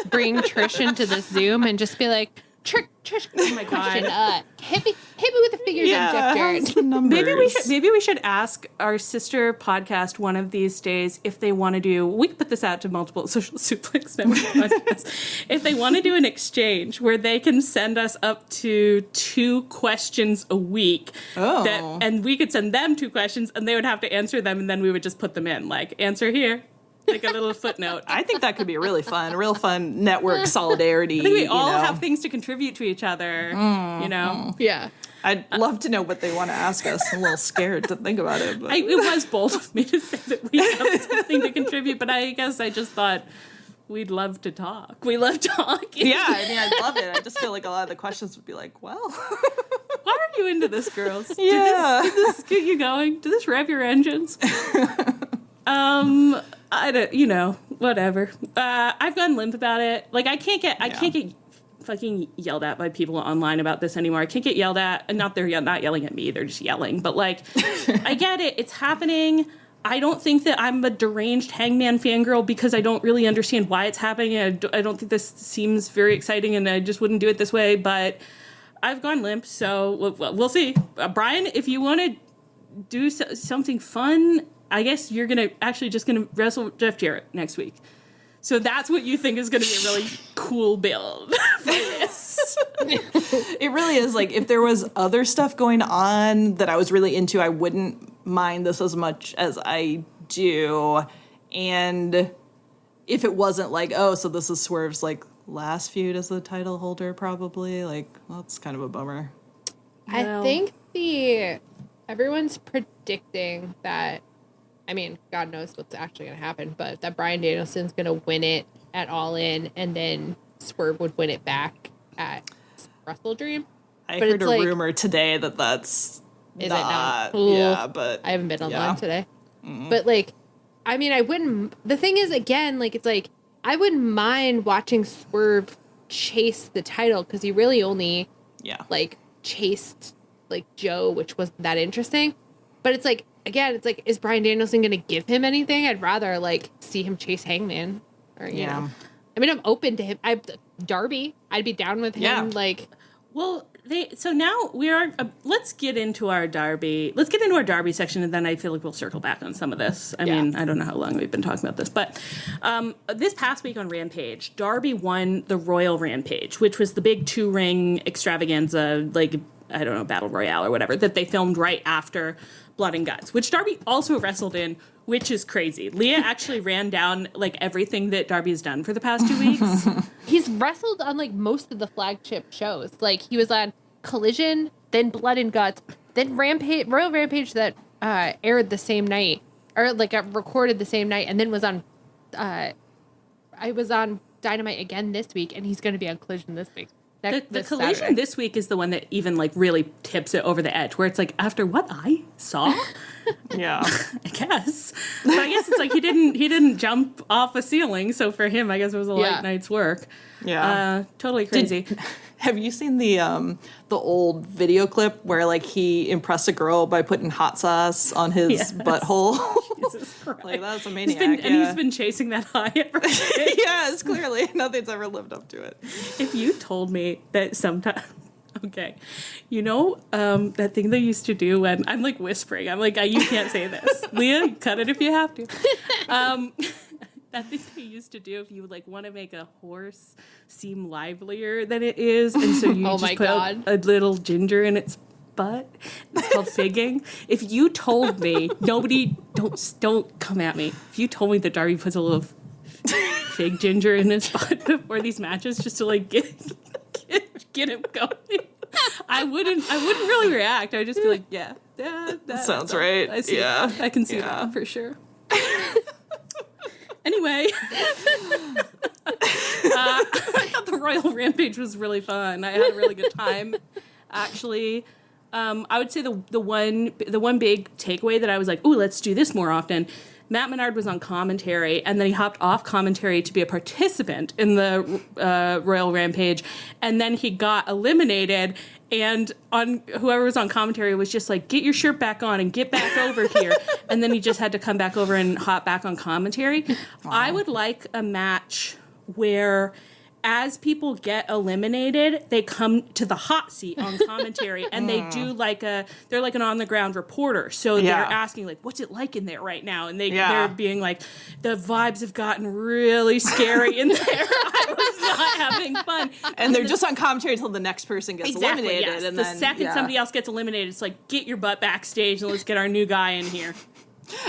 S4: bring Trish into the Zoom and just be like, Trish, oh my god, hit me with the figures on Jeff Jarrett.
S2: Maybe we should ask our sister podcast one of these days if they want to do. We can put this out to multiple Social Suplex Network podcasts. If they want to do an exchange where they can send us up to 2 questions a week, and we could send them 2 questions, and they would have to answer them, and then we would just put them in, like, answer here. Like a little footnote.
S3: I think that could be really fun. A real fun network solidarity.
S2: I think we all have things to contribute to each other,
S4: Yeah.
S3: I'd love to know what they want to ask us. I'm a little scared to think about it. But.
S2: It was bold of me to say that we have something to contribute, but I guess I just thought we'd love to talk. We love talking.
S3: Yeah, I mean, I love it. I just feel like a lot of the questions would be like, well...
S2: Why are you into this, girls?
S3: Yeah.
S2: Did this get you going? Did this rev your engines? I don't, whatever. I've gone limp about it. Like, I can't get fucking yelled at by people online about this anymore. I can't get yelled at. And they're not yelling at me. They're just yelling. But, like, I get it. It's happening. I don't think that I'm a deranged Hangman fangirl because I don't really understand why it's happening. I don't think this seems very exciting, and I just wouldn't do it this way. But I've gone limp, so we'll see. Bryan, if you want to do something fun, I guess you're just gonna wrestle Jeff Jarrett next week. So that's what you think is gonna be a really cool build for this.
S3: It really is. Like, if there was other stuff going on that I was really into, I wouldn't mind this as much as I do. And if it wasn't like, oh, so this is Swerve's like last feud as the title holder, probably, like, well, that's kind of a bummer.
S4: I think everyone's predicting that. I mean, God knows what's actually going to happen, but that Bryan Danielson's going to win it at All In, and then Swerve would win it back at Wrestle Dream.
S3: I heard a rumor today that that's not. Yeah, but
S4: I haven't been online today. Mm-hmm. But, like, I mean, I wouldn't. The thing is, again, like, it's like, I wouldn't mind watching Swerve chase the title because he really only, like, chased, like, Joe, which wasn't that interesting. But it's like, again, it's like, is Bryan Danielson going to give him anything? I'd rather, like, see him chase Hangman. Or, you know. I mean, I'm open to him. Darby, I'd be down with him. Like,
S2: well, so now we are, let's get into our Darby section, and then I feel like we'll circle back on some of this. I mean, I don't know how long we've been talking about this, but this past week on Rampage, Darby won the Royal Rampage, which was the big 2-ring extravaganza, like, I don't know, Battle Royale or whatever, that they filmed right after Blood and Guts, which Darby also wrestled in, which is crazy. Leah actually ran down, like, everything that Darby's done for the past 2 weeks.
S4: He's wrestled on, like, most of the flagship shows. Like, he was on Collision, then Blood and Guts, then Royal Rampage that aired the same night, or, like, got recorded the same night, and then was on, I was on Dynamite again this week, and he's going to be on Collision this week.
S2: The collision this week is the one that even like really tips it over the edge, where it's like, after what I saw,
S3: Yeah.
S2: I guess. But I guess it's like he didn't jump off a ceiling, so for him, I guess it was a light night's work.
S3: Yeah.
S2: Totally crazy.
S3: Have you seen the old video clip where like he impressed a girl by putting hot sauce on his butthole?
S2: Jesus Christ.
S3: Like that's a maniac.
S2: And he's been chasing that high ever since.
S3: Yes, clearly nothing's ever lived up to it.
S2: If you told me that sometimes, okay, you know that thing they used to do when I'm like whispering, I'm like, you can't say this. Leah, cut it if you have to. That thing they used to do if you would like want to make a horse seem livelier than it is, and so you just put a little ginger in its butt. It's called figging. If you told me, nobody, don't come at me. If you told me that Darby puts a little fig ginger in his butt before these matches just to like get him going, I wouldn't really react. I'd just be like, yeah, that
S3: sounds right.
S2: I see that. I can see that for sure. Anyway, I thought the Royal Rampage was really fun. I had a really good time, actually. I would say the one big takeaway that I was like, ooh, let's do this more often. Matt Menard was on commentary, and then he hopped off commentary to be a participant in the Royal Rampage, and then he got eliminated, and whoever was on commentary was just like, get your shirt back on and get back over here, and then he just had to come back over and hop back on commentary. Wow. I would like a match where, as people get eliminated, they come to the hot seat on commentary, and they do they're like an on the ground reporter. So they're asking like, what's it like in there right now? And they're being like, the vibes have gotten really scary in there. I was not having fun.
S3: And they're just on commentary until the next person gets eliminated.
S2: Yes.
S3: And
S2: the
S3: then,
S2: second somebody else gets eliminated, it's like, get your butt backstage and let's get our new guy in here.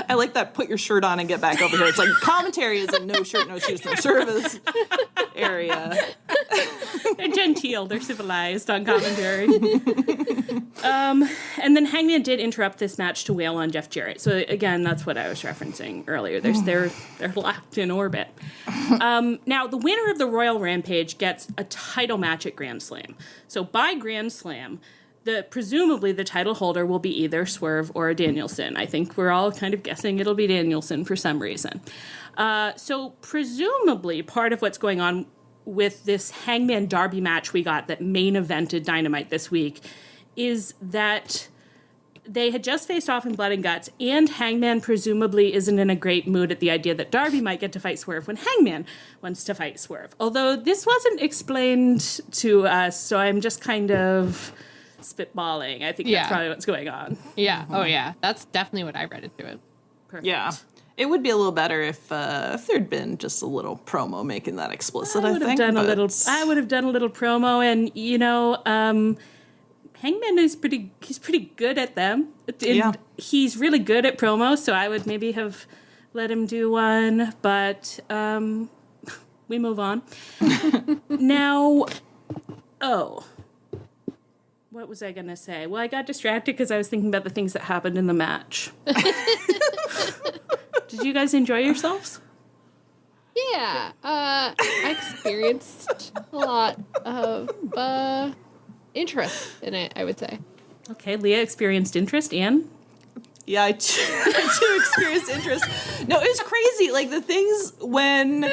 S3: I like that. Put your shirt on and get back over here. It's like commentary is a no shirt, no shoes, no service area.
S2: They're genteel. They're civilized on commentary. And then Hangman did interrupt this match to wail on Jeff Jarrett. So again, that's what I was referencing earlier. They're locked in orbit. Now, the winner of the Royal Rampage gets a title match at Grand Slam. So by Grand Slam, presumably the title holder will be either Swerve or Danielson. I think we're all kind of guessing it'll be Danielson for some reason. So presumably part of what's going on with this Hangman Darby match we got that main evented Dynamite this week is that they had just faced off in Blood and Guts, and Hangman presumably isn't in a great mood at the idea that Darby might get to fight Swerve when Hangman wants to fight Swerve. Although this wasn't explained to us, so I'm just kind of spitballing. I think that's probably what's going on.
S4: Yeah. Oh, yeah. That's definitely what I read into it.
S2: Perfect.
S3: Yeah. It would be a little better if there'd been just a little promo making that explicit, I think. I
S2: would have done a little promo, and, you know, Hangman is pretty good at them. And he's really good at promos, so I would maybe have let him do one, but we move on. Now, what was I going to say? Well, I got distracted because I was thinking about the things that happened in the match. Did you guys enjoy yourselves?
S4: Yeah. I experienced a lot of interest in it, I would say.
S2: Okay, Leah experienced interest, Anne?
S3: Yeah, I too experienced interest. No, it was crazy. Like, the things when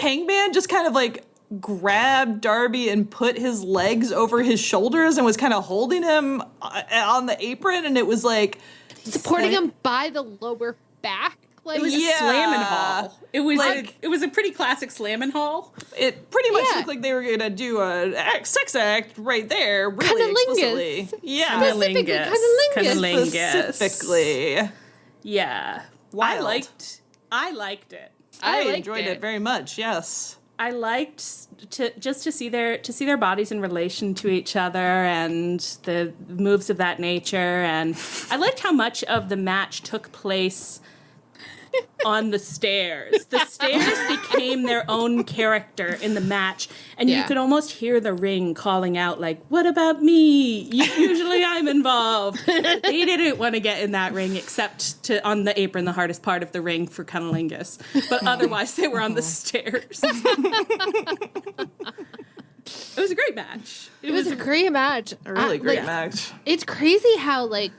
S3: Hangman just kind of, like, grabbed Darby and put his legs over his shoulders and was kind of holding him on the apron, and it was like
S4: supporting him by the lower back. Like,
S2: it was a slam and haul. It was like it was a pretty classic slam and haul.
S3: It pretty much looked like they were gonna do a sex act right there, really explicitly. Yeah,
S2: Cunnilingus.
S3: Specifically.
S2: Yeah,
S3: wild.
S2: I liked it.
S3: I enjoyed it very much. Yes.
S2: I liked to see their bodies in relation to each other and the moves of that nature, and I liked how much of the match took place on the stairs. The stairs became their own character in the match, and you could almost hear the ring calling out, like, what about me? Usually I'm involved. They didn't want to get in that ring except on the apron, the hardest part of the ring for Cunnilingus. But otherwise they were on the stairs. It was a great match.
S4: It was a great match.
S3: A really great match.
S4: It's crazy how, like,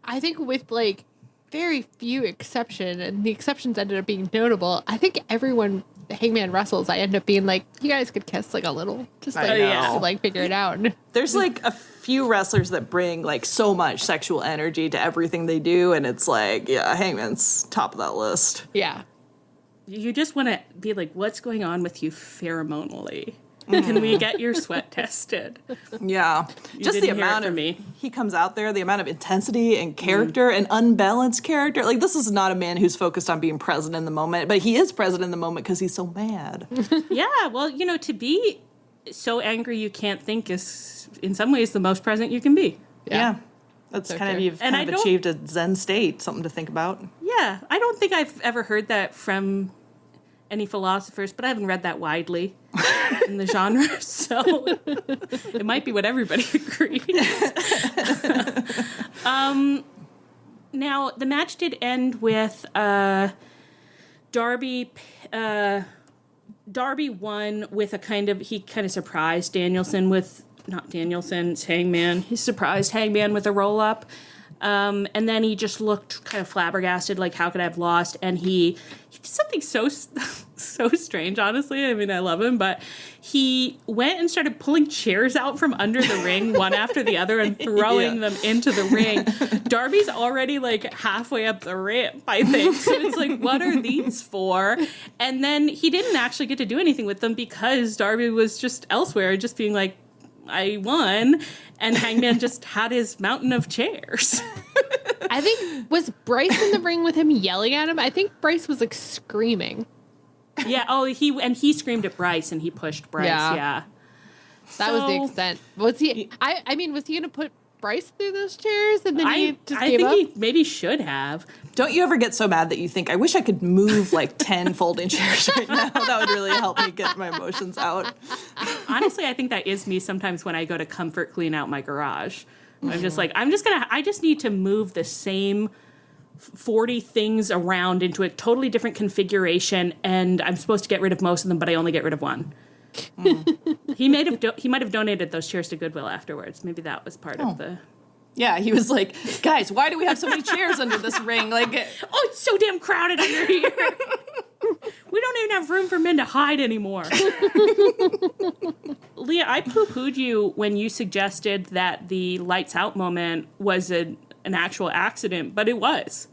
S4: I think with, like, very few exception, and the exceptions ended up being notable, I think everyone Hangman wrestles, I end up being like, you guys could kiss, like, a little. Just, like, to, like, figure it out.
S3: There's, like, a few wrestlers that bring, like, so much sexual energy to everything they do, and it's like, yeah, Hangman's top of that list.
S4: Yeah.
S2: You just want to be like, what's going on with you pheromonally? Can we get your sweat tested?
S3: Yeah. Just the amount of he comes out there, the amount of intensity and character and unbalanced character. Like, this is not a man who's focused on being present in the moment, but he is present in the moment because he's so mad.
S2: Yeah, well, you know, to be so angry you can't think is, in some ways, the most present you can be.
S3: Yeah. That's so kind true. Of, you've kind of achieved a Zen state, something to think about.
S2: Yeah, I don't think I've ever heard that from any philosophers, but I haven't read that widely in the genre, so it might be what everybody agrees. Now, the match did end with Darby won with he kind of surprised Danielson with, not Danielson, it's Hangman. He surprised Hangman with a roll-up. And then he just looked kind of flabbergasted, like, how could I have lost? And he did something so strange, honestly. I mean, I love him, but he went and started pulling chairs out from under the ring, one after the other, and throwing them into the ring. Darby's already, like, halfway up the ramp, I think. So it's like, what are these for? And then he didn't actually get to do anything with them because Darby was just elsewhere, just being like, I won, and Hangman just had his mountain of chairs.
S4: I think, was Bryce in the ring with him yelling at him? I think Bryce was, like, screaming.
S2: Yeah, he screamed at Bryce, and he pushed Bryce, yeah.
S4: That was the extent. Was he, I mean, was he going to put Bryce through those chairs, and then he just gave up?
S2: He maybe should have.
S3: Don't you ever get so mad that you think, I wish I could move like 10 folding chairs right now? That would really help me get my emotions out.
S2: Honestly, I think that is me sometimes when I go to comfort clean out my garage. I'm just like, I just need to move the same 40 things around into a totally different configuration, and I'm supposed to get rid of most of them, but I only get rid of one. He might have donated those chairs to Goodwill afterwards. Maybe that was part of the...
S3: Yeah, he was like, guys, why do we have so many chairs under this ring? Like,
S2: oh, it's so damn crowded under here. We don't even have room for men to hide anymore. Leah, I poo-pooed you when you suggested that the lights out moment was an actual accident, but it was.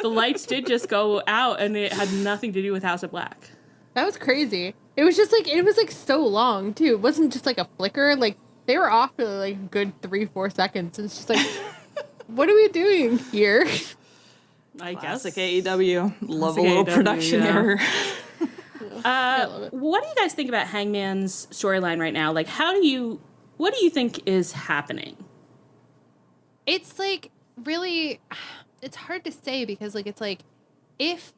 S2: The lights did just go out, and it had nothing to do with House of Black.
S4: That was crazy. It was just like, it was like so long too. It wasn't just like a flicker. Like, they were off for like a good 3-4 seconds. It's just like, what are we doing here?
S2: I
S3: Classic
S2: guess.
S3: AEW. Love a little production error.
S2: What do you guys think about Hangman's storyline right now? Like, what do you think is happening?
S4: It's like, really, it's hard to say because like, it's like, if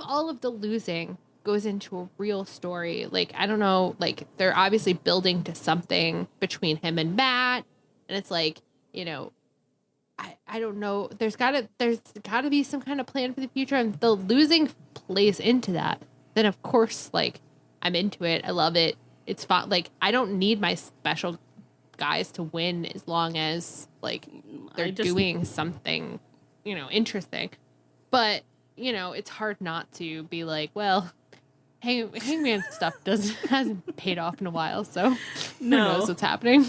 S4: all of the losing goes into a real story, like, I don't know, like, they're obviously building to something between him and Matt, and it's like, you know, I don't know, there's gotta be some kind of plan for the future, and the losing plays into that, then of course, like, I'm into it, I love it, it's fun, like, I don't need my special guys to win as long as, like, they're doing something, you know, interesting, but, you know, it's hard not to be like, well, Hangman stuff hasn't paid off in a while, so who knows what's happening.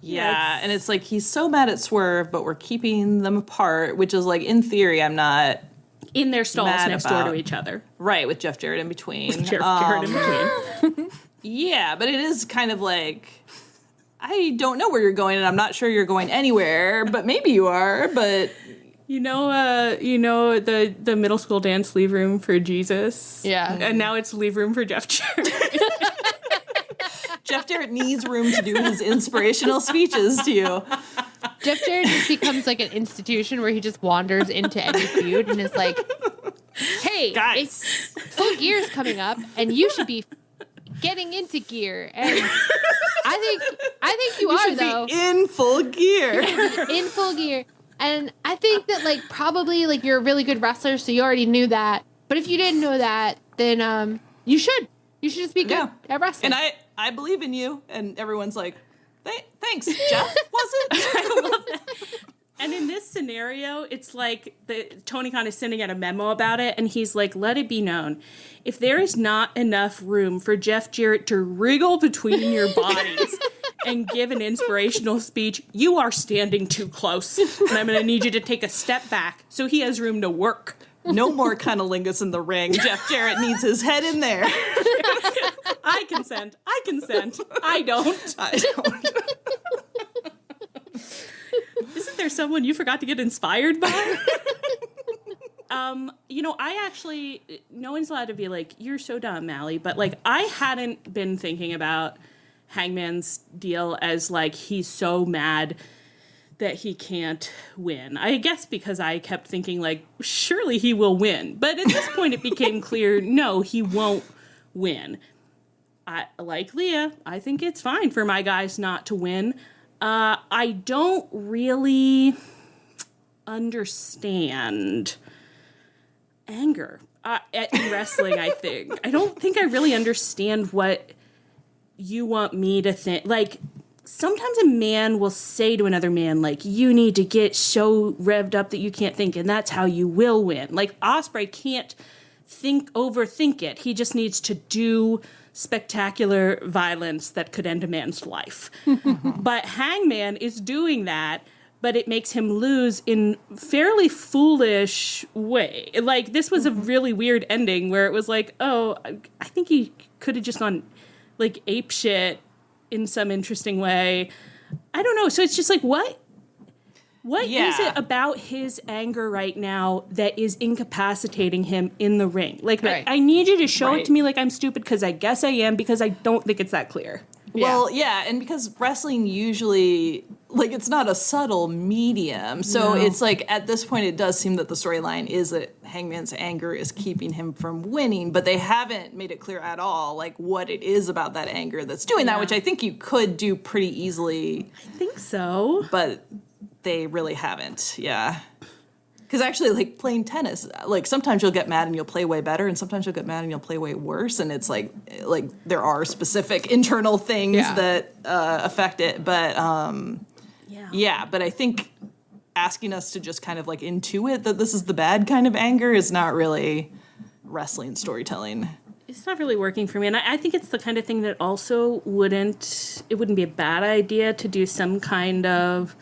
S3: Yeah, and it's like, he's so mad at Swerve, but we're keeping them apart, which is like, in theory, I'm not
S2: in their stalls next door to each other.
S3: Right, with Jeff Jarrett in between. Yeah, but it is kind of like, I don't know where you're going, and I'm not sure you're going anywhere, but maybe you are, but...
S2: You know the middle school dance leave room for Jesus?
S4: Yeah.
S2: And now it's leave room for Jeff Jarrett.
S3: Jeff Jarrett needs room to do his inspirational speeches to you.
S4: Jeff Jarrett just becomes like an institution where he just wanders into any feud and is like, hey,
S2: guys,
S4: Full Gear's coming up, and you should be getting into gear. And I think you are, though.
S3: In Full Gear.
S4: In Full Gear. And I think that, like, probably, like, you're a really good wrestler, so you already knew that. But if you didn't know that, then you should You should just be good at wrestling.
S3: And I believe in you. And everyone's like, thanks, Jeff, was it?
S2: I love that. And in this scenario, it's like Tony Khan is sending out a memo about it, and he's like, let it be known, if there is not enough room for Jeff Jarrett to wriggle between your bodies and give an inspirational speech, you are standing too close. And I'm going to need you to take a step back so he has room to work.
S3: No more cunnilingus in the ring. Jeff Jarrett needs his head in there.
S2: I consent. I don't. Isn't there someone you forgot to get inspired by? I actually, no one's allowed to be like, you're so dumb, Allie, but like, I hadn't been thinking about Hangman's deal as like, he's so mad that he can't win. I guess because I kept thinking like, surely he will win. But at this point it became clear, no, he won't win. Like Leah, I think it's fine for my guys not to win. I don't really understand anger in wrestling, I think. I don't think I really understand what you want me to think. Like, sometimes a man will say to another man, like, you need to get so revved up that you can't think, and that's how you will win. Like, Ospreay can't overthink it. He just needs to do spectacular violence that could end a man's life. But Hangman is doing that, but it makes him lose in fairly foolish way. Like, this was a really weird ending where it was like, oh, I think he could have just gone, like, ape shit in some interesting way. I don't know. So it's just like, what is it about his anger right now that is incapacitating him in the ring? Like,
S4: right.
S2: I need you to show it to me like I'm stupid, because I guess I am, because I don't think it's that clear.
S3: Well, yeah, and because wrestling usually, like, it's not a subtle medium. So it's like, at this point, it does seem that the storyline is that Hangman's anger is keeping him from winning, but they haven't made it clear at all, like, what it is about that anger that's doing that, which I think you could do pretty easily.
S2: I think so.
S3: But they really haven't, Because actually, like, playing tennis, like, sometimes you'll get mad and you'll play way better, and sometimes you'll get mad and you'll play way worse, and it's like there are specific internal things that affect it, but but I think asking us to just kind of like intuit that this is the bad kind of anger is not really wrestling storytelling.
S2: It's not really working for me, and I think it's the kind of thing that also wouldn't be a bad idea to do some kind of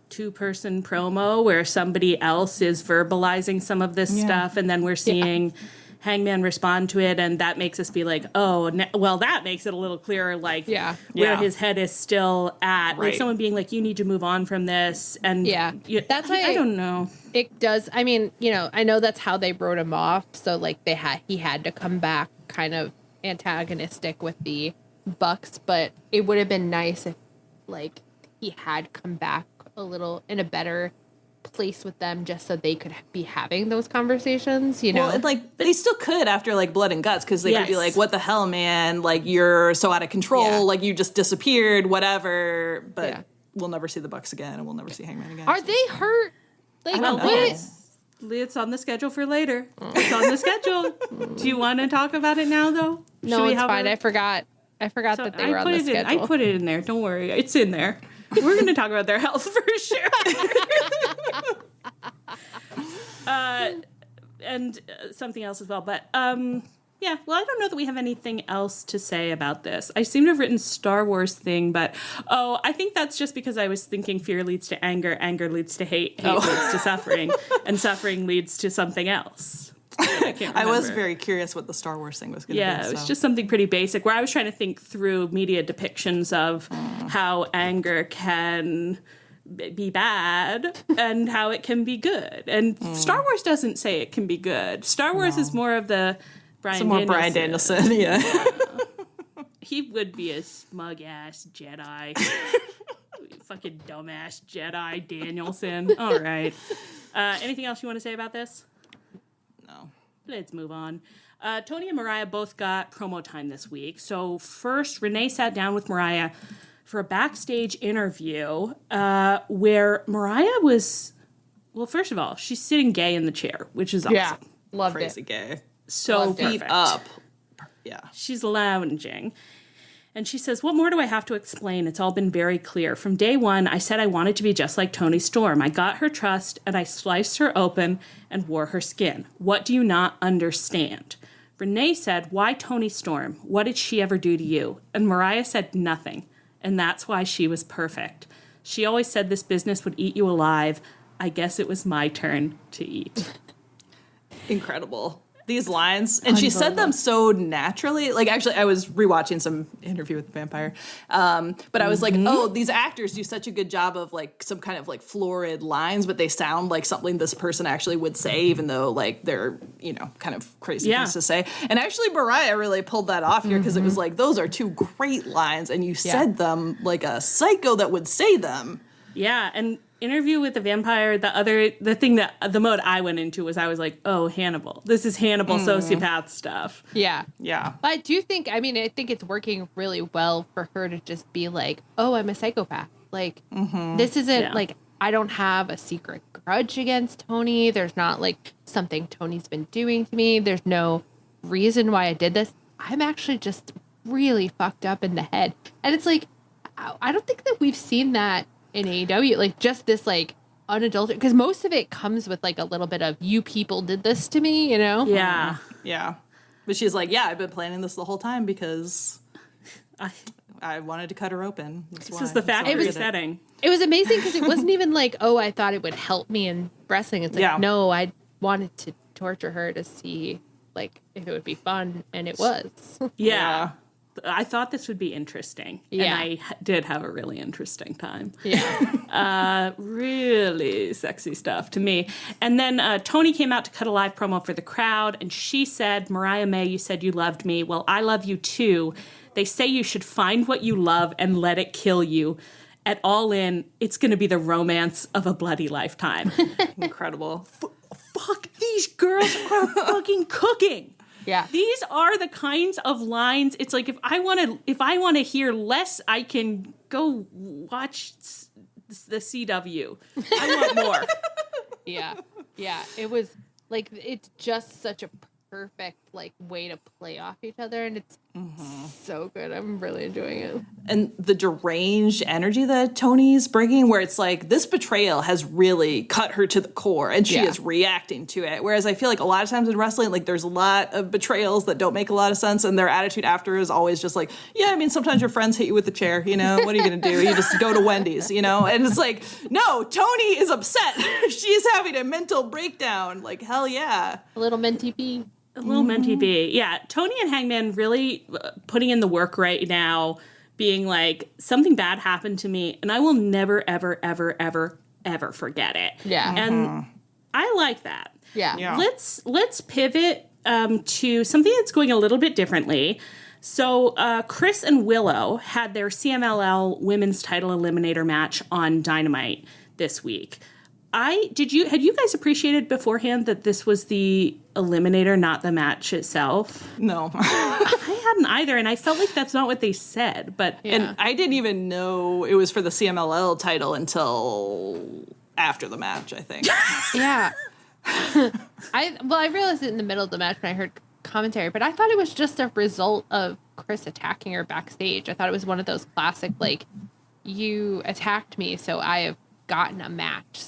S2: two-person promo where somebody else is verbalizing some of this stuff, and then we're seeing Hangman respond to it, and that makes us be like, oh, well, that makes it a little clearer, like, where his head is still at. Right. Like, someone being like, you need to move on from this, and
S4: that's
S2: I don't know.
S4: It does. I mean, I know that's how they wrote him off, so, like, he had to come back kind of antagonistic with the Bucks, but it would have been nice if, like, he had come back a little in a better place with them, just so they could be having those conversations,
S3: Well, and like, they still could after, like, Blood and Guts, because they could be like, what the hell, man? Like, you're so out of control. Like, you just disappeared, whatever. But we'll never see the Bucks again, and we'll never see Hangman again.
S4: Are they hurt? Like,
S2: It's on the schedule for later. It's on the schedule. Do you want to talk about it now, though?
S4: No, it's fine. I forgot that they were on the schedule.
S2: I put it in there. Don't worry. It's in there. We're going to talk about their health for sure. And something else as well. But, well, I don't know that we have anything else to say about this. I seem to have written Star Wars thing, but, I think that's just because I was thinking fear leads to anger, anger leads to hate, hate leads to suffering, and suffering leads to something else. I
S3: was very curious what the Star Wars thing was going to be.
S2: Yeah, it was just something pretty basic where I was trying to think through media depictions of how anger can be bad and how it can be good. And Star Wars doesn't say it can be good. Star Wars is more of the Bryan
S3: Danielson. Yeah.
S2: He would be a smug-ass Jedi. Fucking dumbass Jedi Danielson. All right. Anything else you want to say about this?
S3: No.
S2: Let's move on. Toni and Mariah both got promo time this week. So first, Renee sat down with Mariah for a backstage interview where Mariah was, well, first of all, she's sitting gay in the chair, which is awesome.
S4: Loved
S3: Crazy
S4: it.
S3: gay.
S2: So
S3: beat up Yeah.
S2: She's lounging. And she says, what more do I have to explain? It's all been very clear. From day one, I said I wanted to be just like Toni Storm. I got her trust, and I sliced her open and wore her skin. What do you not understand? Renee said, why Toni Storm? What did she ever do to you? And Mariah said, nothing. And that's why she was perfect. She always said this business would eat you alive. I guess it was my turn to eat.
S3: Incredible. These lines, and she said them so naturally. Like, actually, I was rewatching some Interview with the Vampire, but I was like, oh, these actors do such a good job of like some kind of like florid lines, but they sound like something this person actually would say, even though like they're, you know, kind of crazy things to say. And actually, Mariah really pulled that off here because it was like, those are two great lines, and you said them like a psycho that would say them.
S2: Yeah, and Interview with the Vampire, the mode I went into was I was like, oh, Hannibal. This is Hannibal sociopath stuff.
S4: Yeah.
S3: Yeah.
S4: But I do think, I think it's working really well for her to just be like, oh, I'm a psychopath. Like, this isn't like, I don't have a secret grudge against Toni. There's not like something Toni's been doing to me. There's no reason why I did this. I'm actually just really fucked up in the head. And it's like, I don't think that we've seen that in AEW, like just this like unadulterated, because most of it comes with like a little bit of you people did this to me, you know?
S2: Yeah.
S3: Yeah. But she's like, yeah, I've been planning this the whole time because I wanted to cut her open. That's
S2: This
S3: why.
S2: is the factory
S3: So
S2: setting.
S4: It was amazing because it wasn't even like, oh, I thought it would help me in wrestling. It's like, no, I wanted to torture her to see like if it would be fun, and it was.
S2: Yeah. I thought this would be interesting.
S4: Yeah.
S2: And I did have a really interesting time.
S4: Yeah.
S2: Really sexy stuff to me. And then Toni came out to cut a live promo for the crowd, and she said, Mariah May, you said you loved me. Well, I love you too. They say you should find what you love and let it kill you. At All In, it's going to be the romance of a bloody lifetime.
S3: incredible.
S2: Fuck, these girls are fucking cooking.
S4: Yeah.
S2: These are the kinds of lines. It's like if I want to hear less, I can go watch the CW. I want more.
S4: Yeah. Yeah. It was like, it's just such a perfect like way to play off each other, and it's so good. I'm really enjoying it.
S3: And the deranged energy that Toni's bringing, where it's like this betrayal has really cut her to the core, and she is reacting to it. Whereas I feel like a lot of times in wrestling, like there's a lot of betrayals that don't make a lot of sense, and their attitude after is always just like, yeah, I mean, sometimes your friends hit you with the chair, you know, what are you gonna do? You just go to Wendy's, you know? And it's like, no, Toni is upset. She is having a mental breakdown. Like, hell yeah.
S4: A little mentee bee.
S2: A little mentee bee. Yeah, Toni and Hangman really putting in the work right now, being like, something bad happened to me, and I will never, ever, ever, ever, ever forget it.
S4: Yeah.
S2: And I like that.
S4: Yeah.
S2: Let's pivot to something that's going a little bit differently. So Kris and Willow had their CMLL Women's Title Eliminator match on Dynamite this week. Had you guys appreciated beforehand that this was the Eliminator, not the match itself?
S3: No.
S2: I hadn't either, and I felt like that's not what they said. But
S3: And I didn't even know it was for the CMLL title until after the match, I think.
S4: Yeah. I realized it in the middle of the match when I heard commentary, but I thought it was just a result of Kris attacking her backstage. I thought it was one of those classic, like, you attacked me, so I have gotten a match.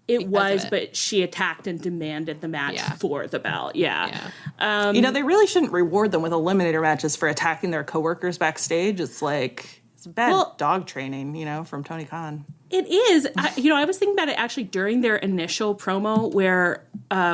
S2: it was, but she attacked and demanded the match for the belt. Yeah.
S3: You know, they really shouldn't reward them with eliminator matches for attacking their coworkers backstage. It's like, it's bad dog training, you know, from Tony Khan.
S2: It is. I was thinking about it actually during their initial promo where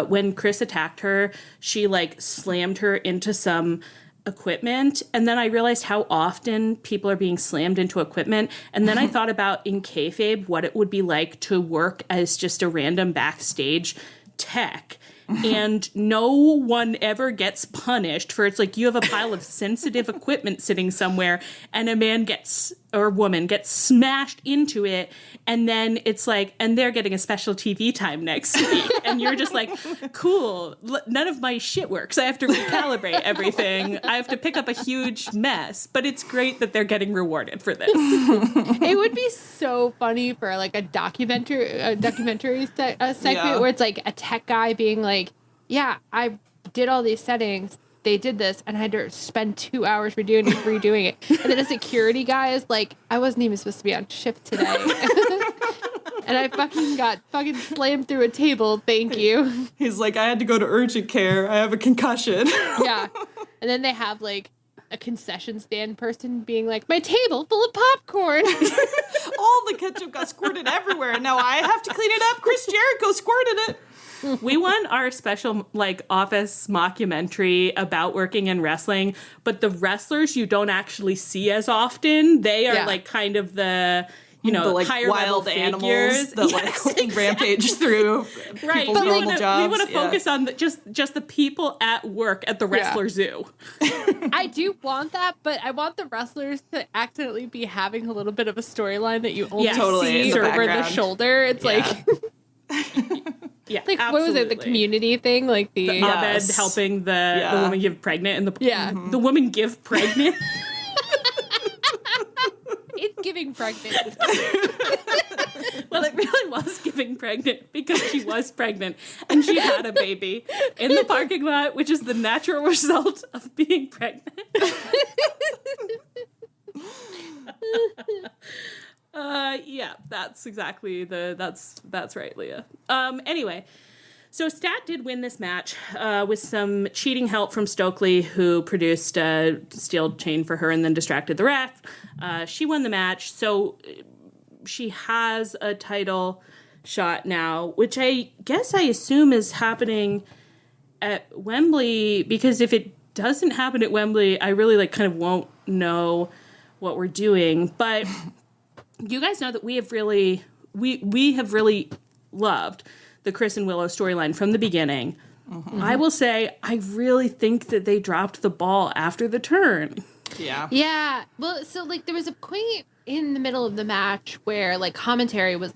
S2: when Kris attacked her, she like slammed her into some equipment, and then I realized how often people are being slammed into equipment, and then I thought about in kayfabe what it would be like to work as just a random backstage tech. And no one ever gets punished for it's like you have a pile of sensitive equipment sitting somewhere and a man gets or woman gets smashed into it, and then it's like, and they're getting a special TV time next week, and you're just like, cool, none of my shit works. I have to recalibrate everything. I have to pick up a huge mess, but it's great that they're getting rewarded for this.
S4: It would be so funny for like a documentary segment where it's like a tech guy being like, yeah, I did all these settings, they did this, and I had to spend 2 hours redoing it. And then a security guy is like, I wasn't even supposed to be on shift today. And I got slammed through a table. Thank you.
S3: He's like, I had to go to urgent care. I have a concussion.
S4: Yeah. And then they have like a concession stand person being like, my table full of popcorn.
S3: All the ketchup got squirted everywhere, and now I have to clean it up. Chris Jericho squirted it.
S2: We won our special office mockumentary about working in wrestling, but the wrestlers you don't actually see as often. They are kind of the the higher
S3: wild
S2: level
S3: animals that rampage through people's normal jobs.
S2: We want to focus on just the people at work at the wrestler zoo.
S4: I do want that, but I want the wrestlers to accidentally be having a little bit of a storyline that you only see over the shoulder. It's
S2: Yeah,
S4: like
S2: absolutely.
S4: what was it? The community thing, like the
S2: Ahmed helping the woman give pregnant, and the woman give pregnant.
S4: It's giving pregnant.
S2: Well, it really was giving pregnant because she was pregnant and she had a baby in the parking lot, which is the natural result of being pregnant. That's exactly that's right, Leah. Anyway, so Stat did win this match with some cheating help from Stokely, who produced a steel chain for her and then distracted the ref. She won the match, so she has a title shot now, which I assume is happening at Wembley, because if it doesn't happen at Wembley, I really kind of won't know what we're doing. But you guys know that we have really loved the Kris and Willow storyline from the beginning. Mm-hmm. I will say, I really think that they dropped the ball after the turn.
S3: Yeah.
S4: Yeah. Well, so there was a point in the middle of the match where commentary was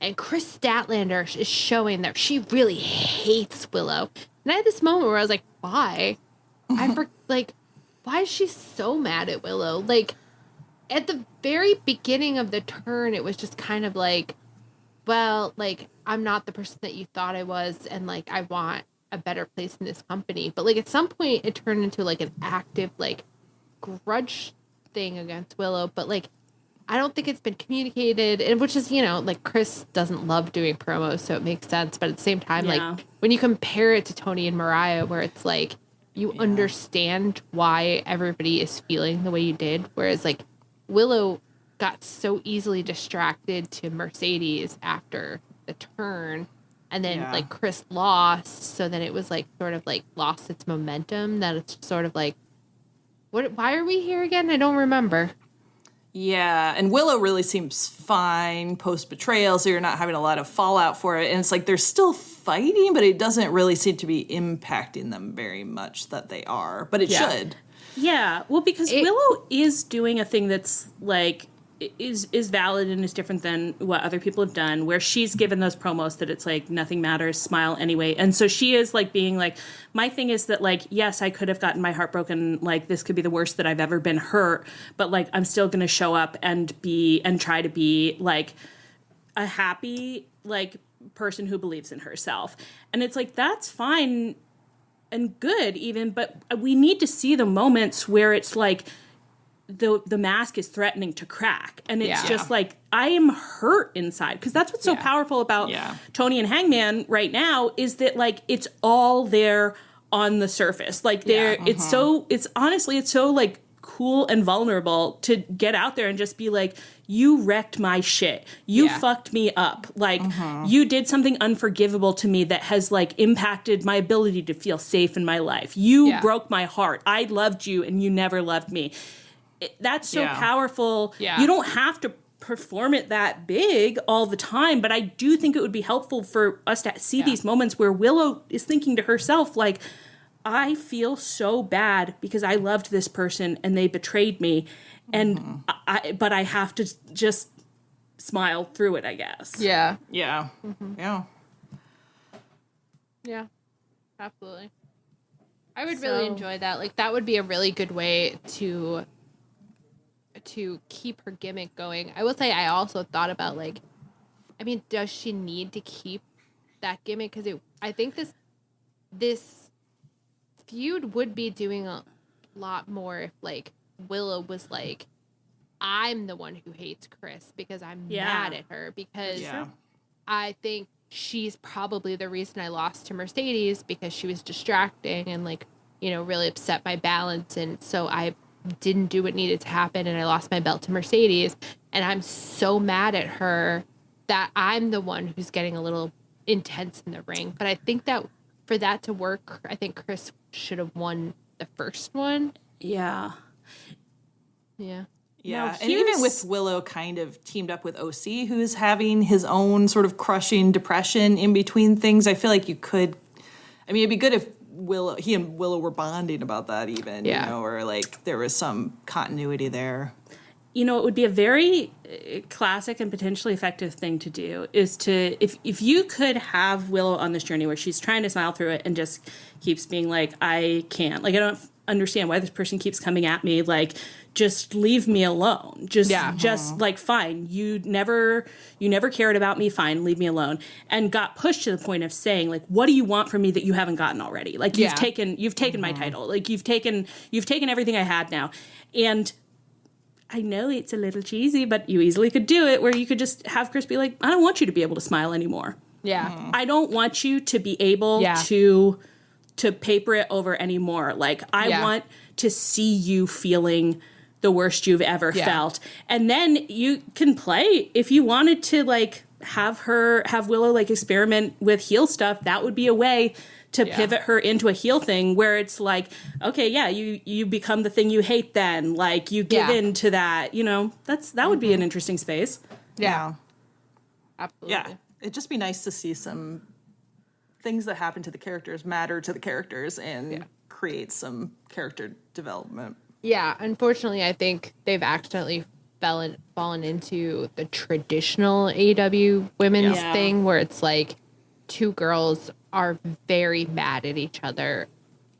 S4: and Kris Statlander is showing that she really hates Willow. And I had this moment where I was like, why? Why is she so mad at Willow? At the very beginning of the turn, it was just kind of I'm not the person that you thought I was, and I want a better place in this company. But at some point it turned into an active grudge thing against Willow, but I don't think it's been communicated, and which is Kris doesn't love doing promos, so it makes sense. But at the same time, when you compare it to Toni and Mariah, where it's you understand why everybody is feeling the way you did, whereas Willow got so easily distracted to Mercedes after the turn, and then Kris lost, so then it was lost its momentum, that it's sort of why are we here again? I don't remember.
S3: Yeah, and Willow really seems fine post-betrayal, so you're not having a lot of fallout for it. And it's they're still fighting, but it doesn't really seem to be impacting them very much that they are. But it should.
S2: Yeah, well, because Willow is doing a thing that's is valid and is different than what other people have done, where she's given those promos that it's nothing matters, smile anyway. And so she is being my thing is that yes, I could have gotten my heart broken, this could be the worst that I've ever been hurt, but I'm still going to show up and try to be a happy person who believes in herself. And it's that's fine and good even, but we need to see the moments where it's the mask is threatening to crack, and it's just I am hurt inside, because that's what's so powerful about Toni and Hangman right now, is that it's all there on the surface. It's so cool and vulnerable to get out there and just be you wrecked my shit. You fucked me up. You did something unforgivable to me that has impacted my ability to feel safe in my life. You broke my heart. I loved you and you never loved me. That's so powerful. Yeah. You don't have to perform it that big all the time, but I do think it would be helpful for us to see these moments where Willow is thinking to herself, I feel so bad because I loved this person and they betrayed me, and but I have to just smile through it, I guess.
S3: Yeah. Yeah. Mm-hmm. Yeah.
S4: Yeah. Absolutely. I would really enjoy that. That would be a really good way to keep her gimmick going. I will say I also thought about does she need to keep that gimmick? Because I think this feud would be doing a lot more if, like, Willow was like, I'm the one who hates Kris because I'm mad at her, because I think she's probably the reason I lost to Mercedes, because she was distracting and, like, you know, really upset my balance, and so I didn't do what needed to happen, and I lost my belt to Mercedes, and I'm so mad at her that I'm the one who's getting a little intense in the ring. But I think that for that to work, I think Kris should have won the first one.
S2: Yeah.
S3: Yeah.
S2: Now,
S3: and even with Willow kind of teamed up with OC, who's having his own sort of crushing depression in between things, I feel like you could, I mean, it'd be good if he and Willow were bonding about that even, you know, or like there was some continuity there.
S2: You know, it would be a very classic and potentially effective thing to do is to, if you could have Willow on this journey where she's trying to smile through it and just keeps being like, I can't, like, I don't understand why this person keeps coming at me, like, just leave me alone. Just like, fine, you never cared about me, fine, leave me alone. And got pushed to the point of saying, like, what do you want from me that you haven't gotten already? Like, you've taken my title. Like, you've taken everything I had now. And I know it's a little cheesy, but you easily could do it where you could just have Kris be like, I don't want you to be able to smile anymore.
S4: Yeah.
S2: I don't want you to be able to paper it over anymore. Like, I want to see you feeling the worst you've ever felt. And then you can play, if you wanted to, like, have Willow, like, experiment with heel stuff, that would be a way to pivot her into a heel thing where it's like, okay, you become the thing you hate then. Like, you give in to that, you know, that would be an interesting space.
S3: Yeah.
S4: Absolutely.
S3: Yeah. It'd just be nice to see some things that happen to the characters matter to the characters and create some character development.
S4: Yeah, unfortunately, I think they've accidentally fallen into the traditional AEW women's thing where it's like two girls are very mad at each other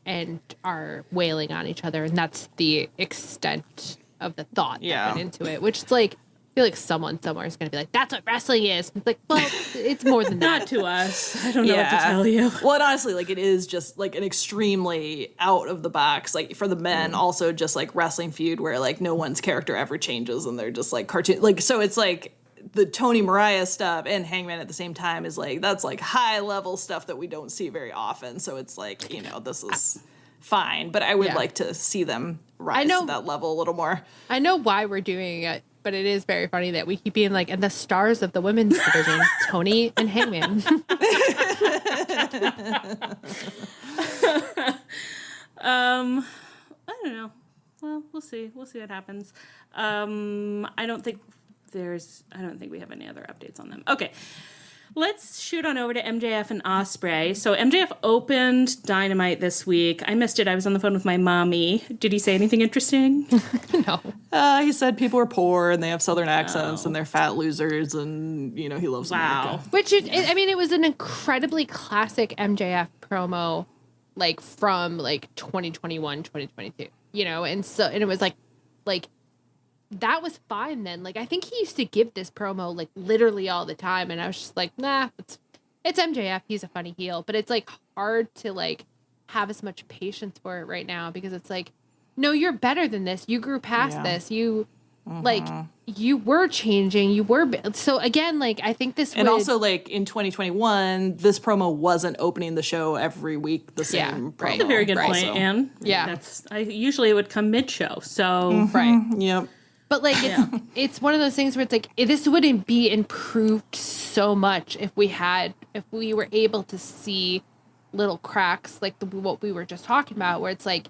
S4: and are wailing on each other, and that's the extent of the thought that went into it, which is like, I feel like someone somewhere is going to be like, that's what wrestling is. It's like, well, it's more than that.
S2: Not to us. I don't know what to tell you.
S3: Well, and honestly, like, it is just like an extremely out of the box, like, for the men, also just like wrestling feud where like no one's character ever changes and they're just like cartoon. Like, so it's like the Toni Mariah stuff and Hangman at the same time is like, that's like high level stuff that we don't see very often. So it's like, you know, this is fine, but I would like to see them rise to that level a little more.
S4: I know why we're doing it, but it is very funny that we keep being like, and the stars of the women's division, Toni and Hangman.
S2: I don't know. Well, we'll see. We'll see what happens. I don't think we have any other updates on them. Okay. Let's shoot on over to MJF and Ospreay. So MJF opened Dynamite this week. I missed it. I was on the phone with my mommy. Did he say anything interesting?
S4: No.
S3: He said people are poor and they have Southern accents and they're fat losers and, you know, he loves America.
S4: Which, it was an incredibly classic MJF promo, like, from, like, 2021, 2022, you know? And it was like, that was fine then. Like, I think he used to give this promo, like, literally all the time, and I was just like, nah, it's MJF. He's a funny heel. But it's, like, hard to, like, have as much patience for it right now because it's like, no, you're better than this. You grew past this. You, like, you were changing. You were... So, again, like, I think this
S3: And also, like, in 2021, this promo wasn't opening the show every week the same promo.
S2: That's a very good point, Anne.
S4: Yeah.
S2: Usually it would come mid-show, so...
S4: Right.
S3: Yep.
S4: But, like, it's one of those things where it's like, this wouldn't be improved so much if we were able to see little cracks like what we were just talking about, where it's like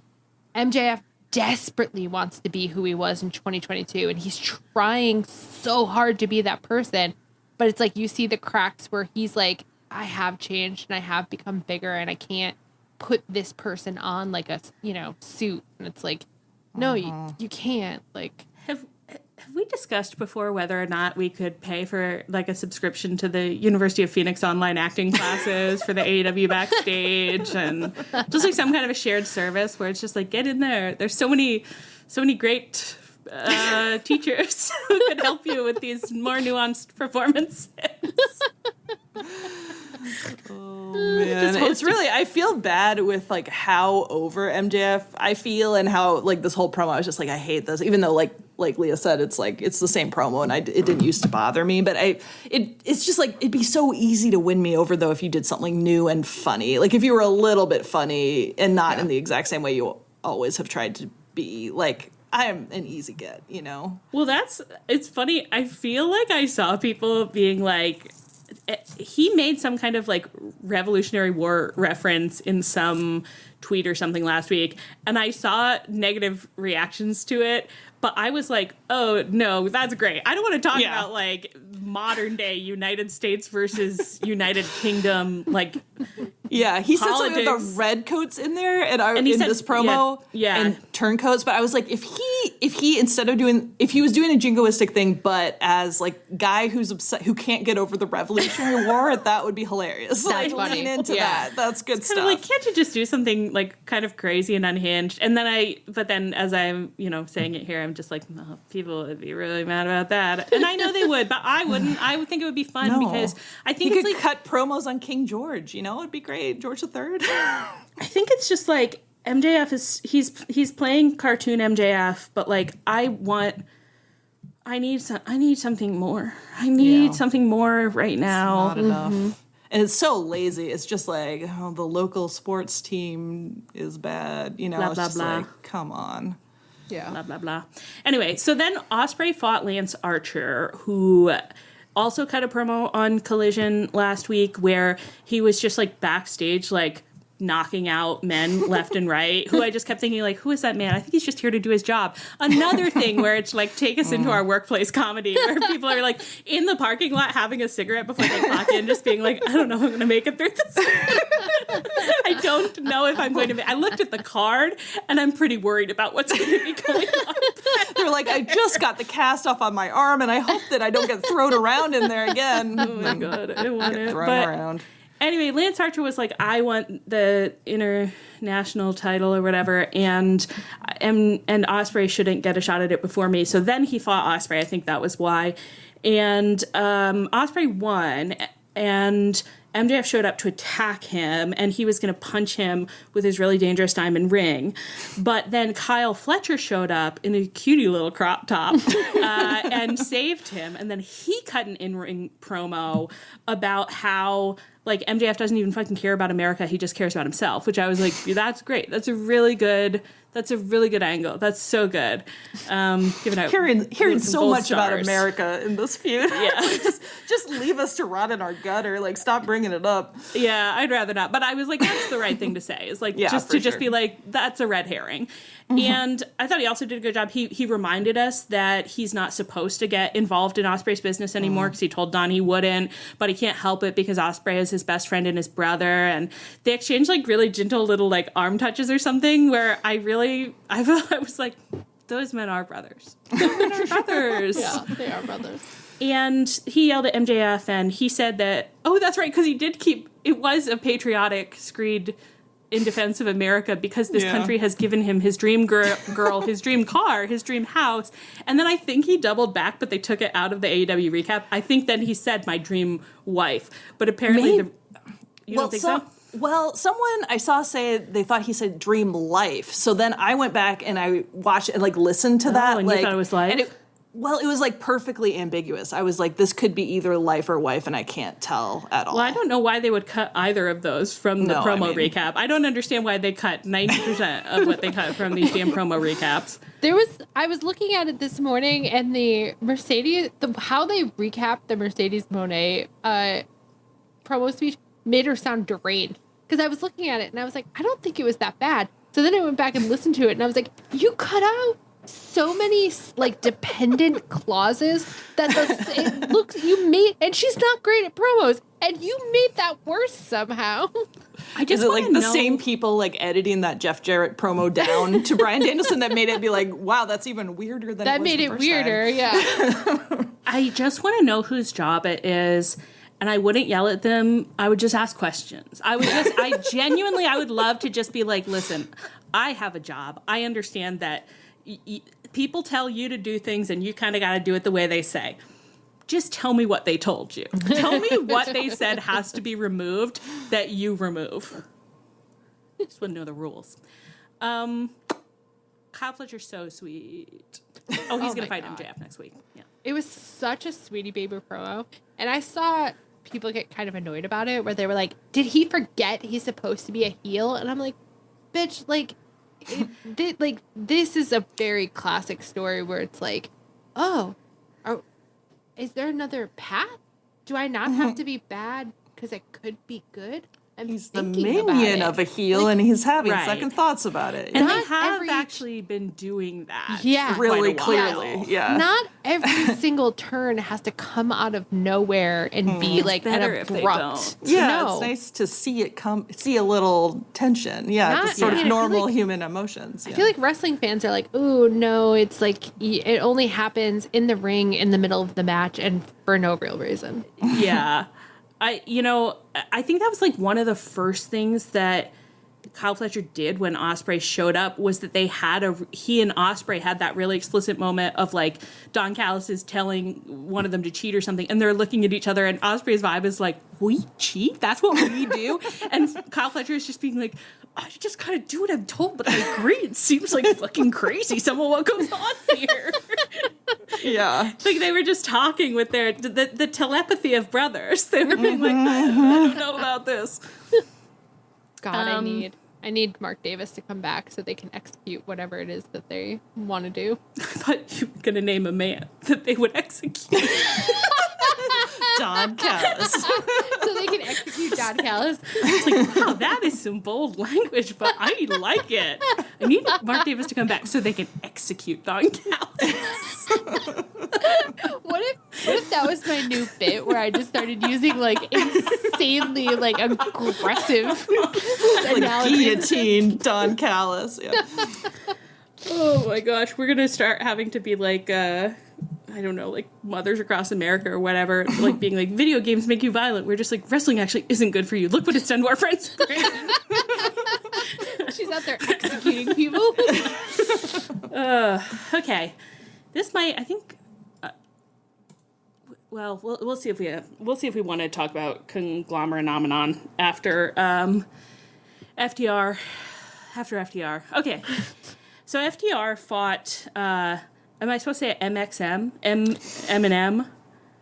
S4: MJF desperately wants to be who he was in 2022, and he's trying so hard to be that person. But it's like you see the cracks where he's like, I have changed and I have become bigger and I can't put this person on like a, you know, suit. And it's like, no, you can't. Like,
S2: Have we discussed before whether or not we could pay for, like, a subscription to the University of Phoenix online acting classes for the AEW backstage, and just like some kind of a shared service where it's just like, get in there. There's so many great teachers who could help you with these more nuanced performances.
S3: Man, it's really, I feel bad with like how over MJF I feel and how like this whole promo, I was just like, I hate this, even though like Leah said, it's like, it's the same promo and it didn't used to bother me, but it's just like, it'd be so easy to win me over though if you did something new and funny. Like if you were a little bit funny and not in the exact same way you always have tried to be, like, I am an easy get, you know?
S2: Well, it's funny. I feel like I saw people being like, he made some kind of like Revolutionary War reference in some tweet or something last week, and I saw negative reactions to it, but I was like, oh no, that's great. I don't want to talk about like modern day United States versus United Kingdom, like
S3: yeah, he said something with the red coats in there, and he said, this promo, and turncoats. But I was like, if he instead of if he was doing a jingoistic thing, but as like guy who's upset who can't get over the Revolutionary War, that would be hilarious.
S4: That's
S3: like,
S4: funny.
S3: Lean into that. That's good stuff.
S2: Kind of like, can't you just do something like kind of crazy and unhinged? And then but then as I'm saying it here, I'm just like, oh, people would be really mad about that, and I know they would, but I wouldn't. I would think it would be fun because I think
S3: he
S2: it's
S3: could
S2: like
S3: cut promos on King George. It'd be great. George III.
S2: I think it's just like MJF he's playing cartoon MJF, but like I need something more. I need something more right now.
S3: It's not enough. And it's so lazy. It's just like, the local sports team is bad.
S2: Blah,
S3: it's
S2: blah,
S3: just
S2: blah.
S3: like, come on.
S4: Yeah.
S2: Blah, blah, blah. Anyway, so then Ospreay fought Lance Archer, who also cut a promo on Collision last week where he was just like backstage, like knocking out men left and right, who I just kept thinking, like, who is that man? I think he's just here to do his job. Another thing where it's like, take us into our workplace comedy where people are like in the parking lot having a cigarette before they clock in, just being like, I don't know if I'm going to make it through this. I don't know if I'm going to I looked at the card and I'm pretty worried about what's going to be going on.
S3: They're like, I just got the cast off on my arm and I hope that I don't get thrown around in there again.
S2: Oh my God, I want it.
S3: Thrown around.
S2: Anyway, Lance Archer was like, I want the international title or whatever, and Ospreay shouldn't get a shot at it before me. So then he fought Ospreay. I think that was why. And Ospreay won, and MJF showed up to attack him, and he was going to punch him with his really dangerous diamond ring. But then Kyle Fletcher showed up in a cutie little crop top and saved him. And then he cut an in-ring promo about how, like, MJF doesn't even fucking care about America. He just cares about himself, which I was like, that's great. That's a really good angle. That's so good. Giving out
S3: hearing so much
S2: stars
S3: about America in this feud.
S2: Yeah.
S3: just leave us to rot in our gutter. Like, stop bringing it up.
S2: Yeah, I'd rather not. But I was like, that's the right thing to say. It's like, just be like, that's a red herring. Mm-hmm. And I thought he also did a good job. He reminded us that he's not supposed to get involved in Ospreay's business anymore because he told Don he wouldn't, but he can't help it because Ospreay is his best friend and his brother. And they exchanged like really gentle little like arm touches or something where I was like, those men are brothers. Those men are brothers.
S4: Yeah, they are brothers.
S2: And he yelled at MJF and he said that, oh, that's right, because he did it was a patriotic screed in defense of America because this country has given him his dream girl, his dream car, his dream house. And then I think he doubled back, but they took it out of the AEW recap. I think then he said my dream wife. But apparently you don't think so?
S3: Well, someone I saw say they thought he said dream life. So then I went back and I watched and like listened to that.
S2: And
S3: like,
S2: you thought it was life?
S3: And it was like perfectly ambiguous. I was like, this could be either life or wife, and I can't tell at all.
S2: Well, I don't know why they would cut either of those from the promo recap. I don't understand why they cut 90% of what they cut from these damn promo recaps.
S4: I was looking at it this morning, and the Mercedes, how they recapped the Mercedes Moné promo speech made her sound deranged. Because I was looking at it, and I was like, I don't think it was that bad. So then I went back and listened to it, and I was like, you cut out so many like dependent clauses that it looks and she's not great at promos, and you made that worse somehow.
S2: I just
S3: Is it like the same people like editing that Jeff Jarrett promo down to Bryan Danielson that made it be like, wow, that's even weirder than
S4: that
S3: it was
S4: made
S3: the
S4: it
S3: first
S4: weirder.
S3: time.
S4: Yeah.
S2: I just want to know whose job it is. And I wouldn't yell at them. I would just ask questions. I would love to just be like, listen, I have a job. I understand that people tell you to do things and you kind of got to do it the way they say. just tell me what they told you. Tell me what they said has to be removed that you remove. Just want to know the rules. Kyle Fletcher's so sweet. Oh, he's going to fight MJF next week. Yeah.
S4: It was such a sweetie baby promo. And I saw people get kind of annoyed about it, where they were like, did he forget he's supposed to be a heel? And I'm like, bitch, like, this is a very classic story where it's like, oh, is there another path? Do I not have to be bad because I could be good?
S3: He's the minion of a heel, and he's having second thoughts about it.
S2: And they have actually been doing that.
S4: Yeah.
S3: Really clearly. Yeah.
S4: Not every single turn has to come out of nowhere and be like an abrupt.
S3: Yeah, it's nice to see a little tension. Yeah, just sort of normal human emotions. Yeah.
S4: I feel like wrestling fans are like, ooh, no, it's like it only happens in the ring in the middle of the match and for no real reason.
S2: Yeah. I think that was like one of the first things that Kyle Fletcher did when Ospreay showed up was that he and Ospreay had that really explicit moment of like Don Callis is telling one of them to cheat or something, and they're looking at each other, and Ospreay's vibe is like, we cheat? That's what we do? And Kyle Fletcher is just being like, I just kind of do what I'm told, but I agree. It seems like fucking crazy. Some of what goes on here.
S3: Yeah.
S2: Like they were just talking with the telepathy of brothers. They were being like, I don't know about this.
S4: God, I need Mark Davis to come back so they can execute whatever it is that they want to do.
S2: I thought you were going to name a man that they would execute.
S3: Don Callis.
S4: So they can execute Don Callis.
S2: It's like, wow, that is some bold language, but I like it. I need Mark Davis to come back so they can execute Don Callis.
S4: What if that was my new bit where I just started using like insanely like aggressive analogies?
S3: Guillotine Don Callis. Yeah.
S2: Oh my gosh, we're gonna start having to be like I don't know, like Mothers Across America or whatever, like being like, video games make you violent. We're just like, wrestling actually isn't good for you. Look what it's done to our friends.
S4: She's out there executing people.
S2: Okay, this might, I think. Well, we'll see if we want to talk about Conglomeromenon after FTR. After FTR, okay. So FTR fought. Am I supposed to say MXM? M&M?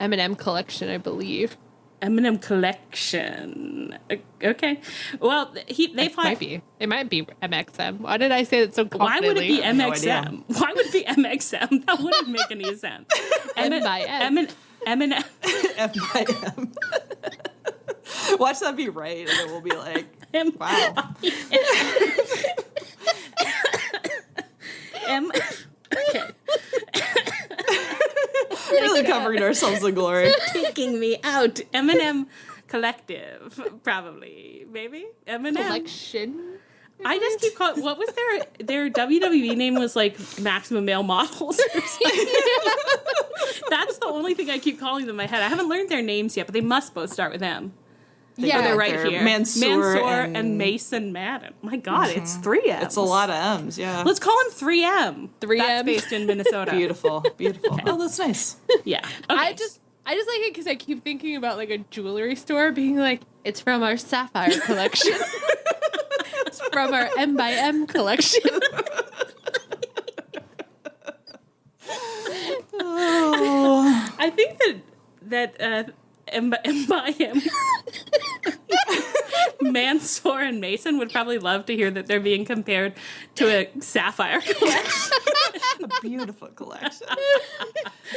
S4: M&M Collection, I believe.
S2: M&M Collection. Okay. Well, they fought.
S4: It might be MXM. Why did I say that so confidently?
S2: Why would it be MXM? Why would it be MXM? That wouldn't make any sense.
S4: M by M.
S2: M&M.
S3: M by M. Watch that be right, and then we'll be like, wow.
S2: Okay.
S3: Really covering ourselves in glory.
S2: Taking me out. M&M Collective, probably. Maybe? M&M.
S4: Collection?
S2: I just keep calling, what was their WWE name was like Maximum Male Models or something. That's the only thing I keep calling them in my head. I haven't learned their names yet, but they must both start with M. They're right here.
S3: Mansoor
S2: and Mason Madden. My God, it's 3 M's.
S3: It's a lot of M's, yeah.
S2: Let's call him 3M.
S4: 3M?
S2: That's based in Minnesota.
S3: Beautiful. Okay. Oh, that's nice.
S2: Yeah. Okay.
S4: I just like it because I keep thinking about like a jewelry store being like, it's from our Sapphire collection. It's from our M by M collection.
S3: Oh.
S2: I think that M by M Mansoor and Mason would probably love to hear that they're being compared to a sapphire collection.
S3: A beautiful collection.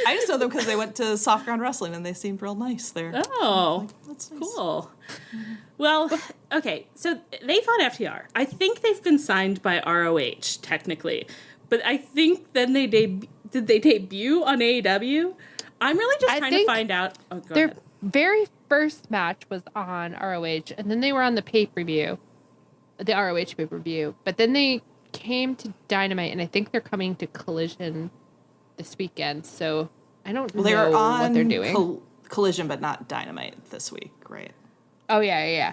S3: I just know them because they went to Soft Ground Wrestling and they seemed real nice there.
S2: Oh,
S3: that's nice.
S2: Cool. Well, okay, so they fought FTR. I think they've been signed by ROH, technically. But I think then did they debut on AEW? I'm really just trying to find out. Oh, go ahead.
S4: Very first match was on ROH, and then they were on the pay-per-view, the ROH pay-per-view. But then they came to Dynamite, and I think they're coming to Collision this weekend. So I don't know what they're doing.
S3: Collision, but not Dynamite this week, right?
S4: Oh, yeah.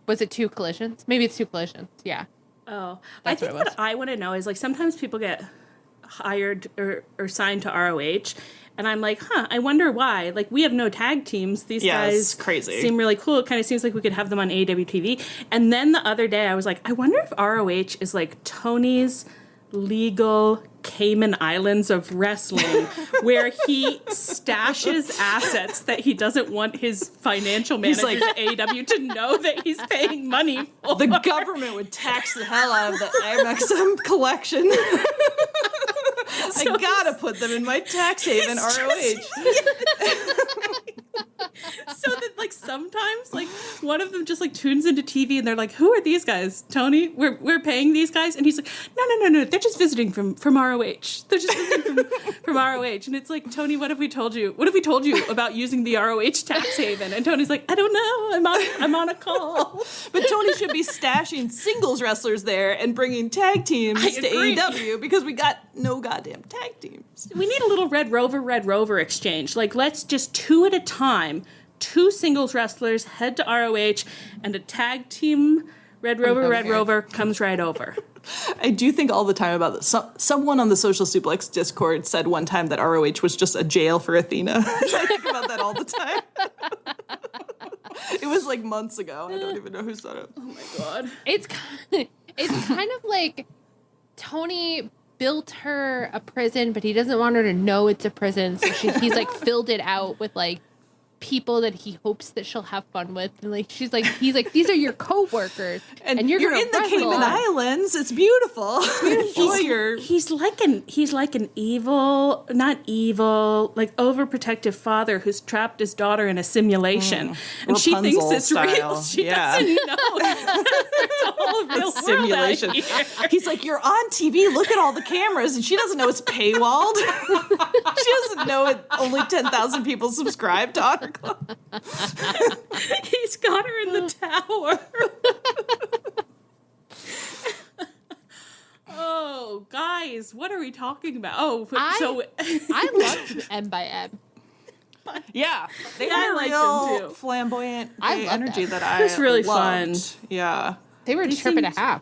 S4: Was it 2 collisions? Maybe it's 2 collisions. Yeah.
S2: Oh,
S4: That's
S2: what I want to know is like sometimes people get hired or signed to ROH And I'm like, I wonder why. Like, we have no tag teams. These guys
S3: crazy.
S2: Seem really cool. It kind of seems like we could have them on AEW TV. And then the other day, I was like, I wonder if ROH is like Tony's legal Cayman Islands of wrestling, where he stashes assets that he doesn't want his financial managers at AEW to know that he's paying money for.
S3: The government would tax the hell out of the MXM collection. I gotta put them in my tax haven ROH.
S2: So that, like, sometimes, like, one of them just, like, tunes into TV and they're like, who are these guys, Tony? We're paying these guys? And he's like, no, they're just visiting from ROH. They're just visiting from ROH. And it's like, Tony, what have we told you? What have we told you about using the ROH tax haven? And Tony's like, I don't know. I'm on a call.
S3: But Tony should be stashing singles wrestlers there and bringing tag teams to AEW because we got no goddamn tag teams.
S2: We need a little Red Rover exchange. Like, let's just 2 at a time. 2 singles wrestlers head to ROH, and a tag team Red Rover comes right over.
S3: I do think all the time about this. Someone on the Social Suplex Discord said one time that ROH was just a jail for Athena. I think about that all the time. It was like months ago. I don't even know who said it.
S2: Oh my god.
S4: It's kind of like Tony built her a prison, but he doesn't want her to know it's a prison, so he's like filled it out with like people that he hopes that she'll have fun with, and like he's like these are your co-workers, and you're
S3: in the Cayman Islands. It's beautiful.
S2: He's like an evil, not evil, like overprotective father who's trapped his daughter in a simulation, and she thinks it's real. She doesn't know. It's a whole real
S3: simulation. He's like, you're on TV. Look at all the cameras, and she doesn't know it's paywalled. She doesn't know it. Only 10,000 people subscribe to Honor Club.
S2: He's got her in the tower. Oh, guys, what are we talking about?
S4: I love M by M.
S3: Yeah, they
S2: I
S3: had a
S2: liked
S3: real
S2: them too.
S3: Flamboyant
S4: I love
S3: energy
S4: them.
S3: that I
S2: was really
S3: loved.
S2: fun.
S3: Yeah,
S4: They were
S2: They
S4: a trip and a
S2: seemed
S4: half.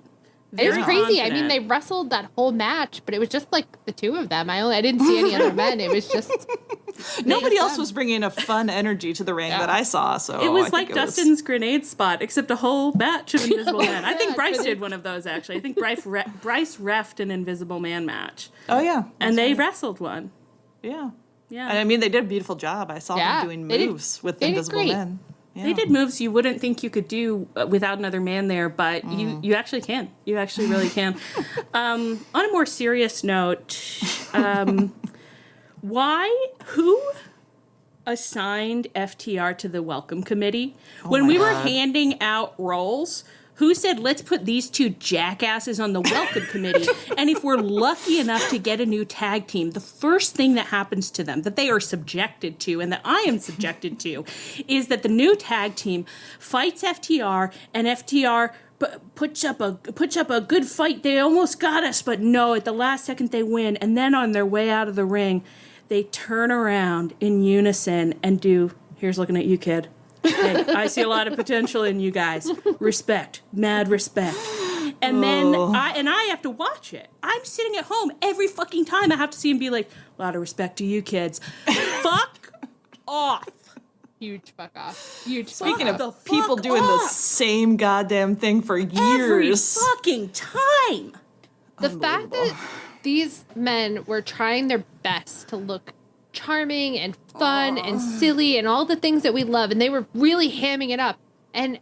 S4: It was
S2: very
S4: crazy. I
S2: confident.
S4: mean, they wrestled that whole match, but it was just like the 2 of them. I didn't see any other men. It was just
S3: nobody else was bringing a fun energy to the ring that I saw. So
S2: it was
S3: I
S2: like
S3: think
S2: Dustin's grenade spot, except a whole batch of Invisible Man. I think Bryce did one of those, actually. I think Bryce reffed an Invisible Man match.
S3: Oh yeah,
S2: And they wrestled one.
S3: yeah.
S2: Yeah.
S3: And I mean, they did a beautiful job. I saw them doing
S4: they did-
S3: moves with
S4: they did
S3: Invisible
S4: great.
S3: Men. Yeah.
S2: They did moves you wouldn't think you could do without another man there, but you actually can. You actually really can. On a more serious note, who assigned FTR to the welcome committee? When we were handing out roles, who said, let's put these 2 jackasses on the welcome committee? And if we're lucky enough to get a new tag team, the first thing that happens to them, that they are subjected to, and that I am subjected to, is that the new tag team fights FTR, and FTR puts up a good fight. They almost got us, but no, at the last second they win. And then on their way out of the ring, they turn around in unison and do, here's looking at you, kid. Hey, I see a lot of potential in you guys. Respect. Mad respect. And then I have to watch it. I'm sitting at home every fucking time I have to see him be like, a lot of respect to you kids. Fuck off.
S4: huge fuck off. Huge.
S3: Speaking
S4: fuck
S3: of
S4: off.
S3: people doing the same goddamn thing for years.
S2: Every fucking time.
S4: The fact that these men were trying their best to look charming and fun and silly and all the things that we love, and they were really hamming it up. And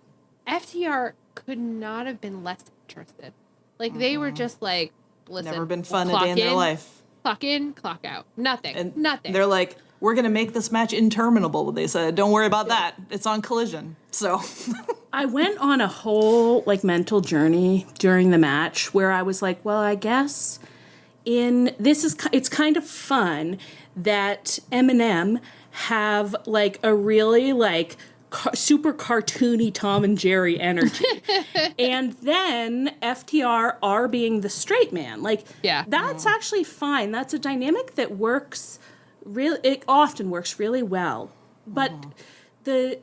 S4: FTR could not have been less interested. Like, they were just like, listen.
S3: Never been fun a
S4: clock
S3: day in their life.
S4: Clock in, clock out. Nothing.
S3: And
S4: Nothing.
S3: they're like, we're going to make this match interminable. They said, don't worry about that. It's on Collision. So
S2: I went on a whole mental journey during the match where I was like, well, I guess it's kind of fun that Eminem have a really super cartoony Tom and Jerry energy. And then FTR are being the straight man. That's actually fine. That's a dynamic that works it often works really well. But the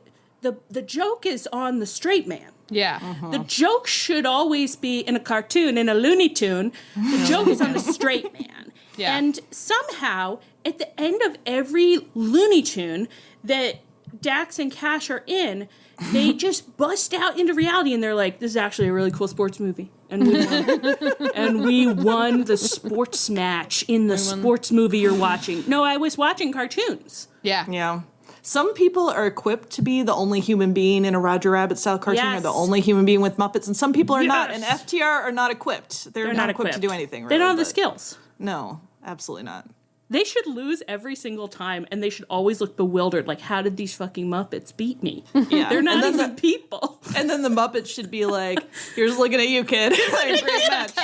S2: joke is on the straight man.
S4: Yeah.
S2: The joke should always be in a cartoon, in a Looney Tune. The joke is on the straight man.
S4: Yeah.
S2: And somehow, at the end of every Looney Tune that Dax and Cash are in, they just bust out into reality, and they're like, this is actually a really cool sports movie. And we won. And we won the sports match in the sports movie you're watching. No, I was watching cartoons.
S4: Yeah.
S3: Yeah. Some people are equipped to be the only human being in a Roger Rabbit style cartoon or
S2: Yes.
S3: the only human being with Muppets, and some people are not. And
S2: Yes.
S3: FTR are not equipped. They're not equipped to do anything, really.
S2: They don't have the
S3: but-
S2: skills.
S3: No, absolutely not.
S2: They should lose every single time, and they should always look bewildered. Like, how did these fucking Muppets beat me?
S3: Yeah.
S2: They're not
S3: And then
S2: even people.
S3: And then the Muppets should be like, here's looking at you, kid. Like, great match.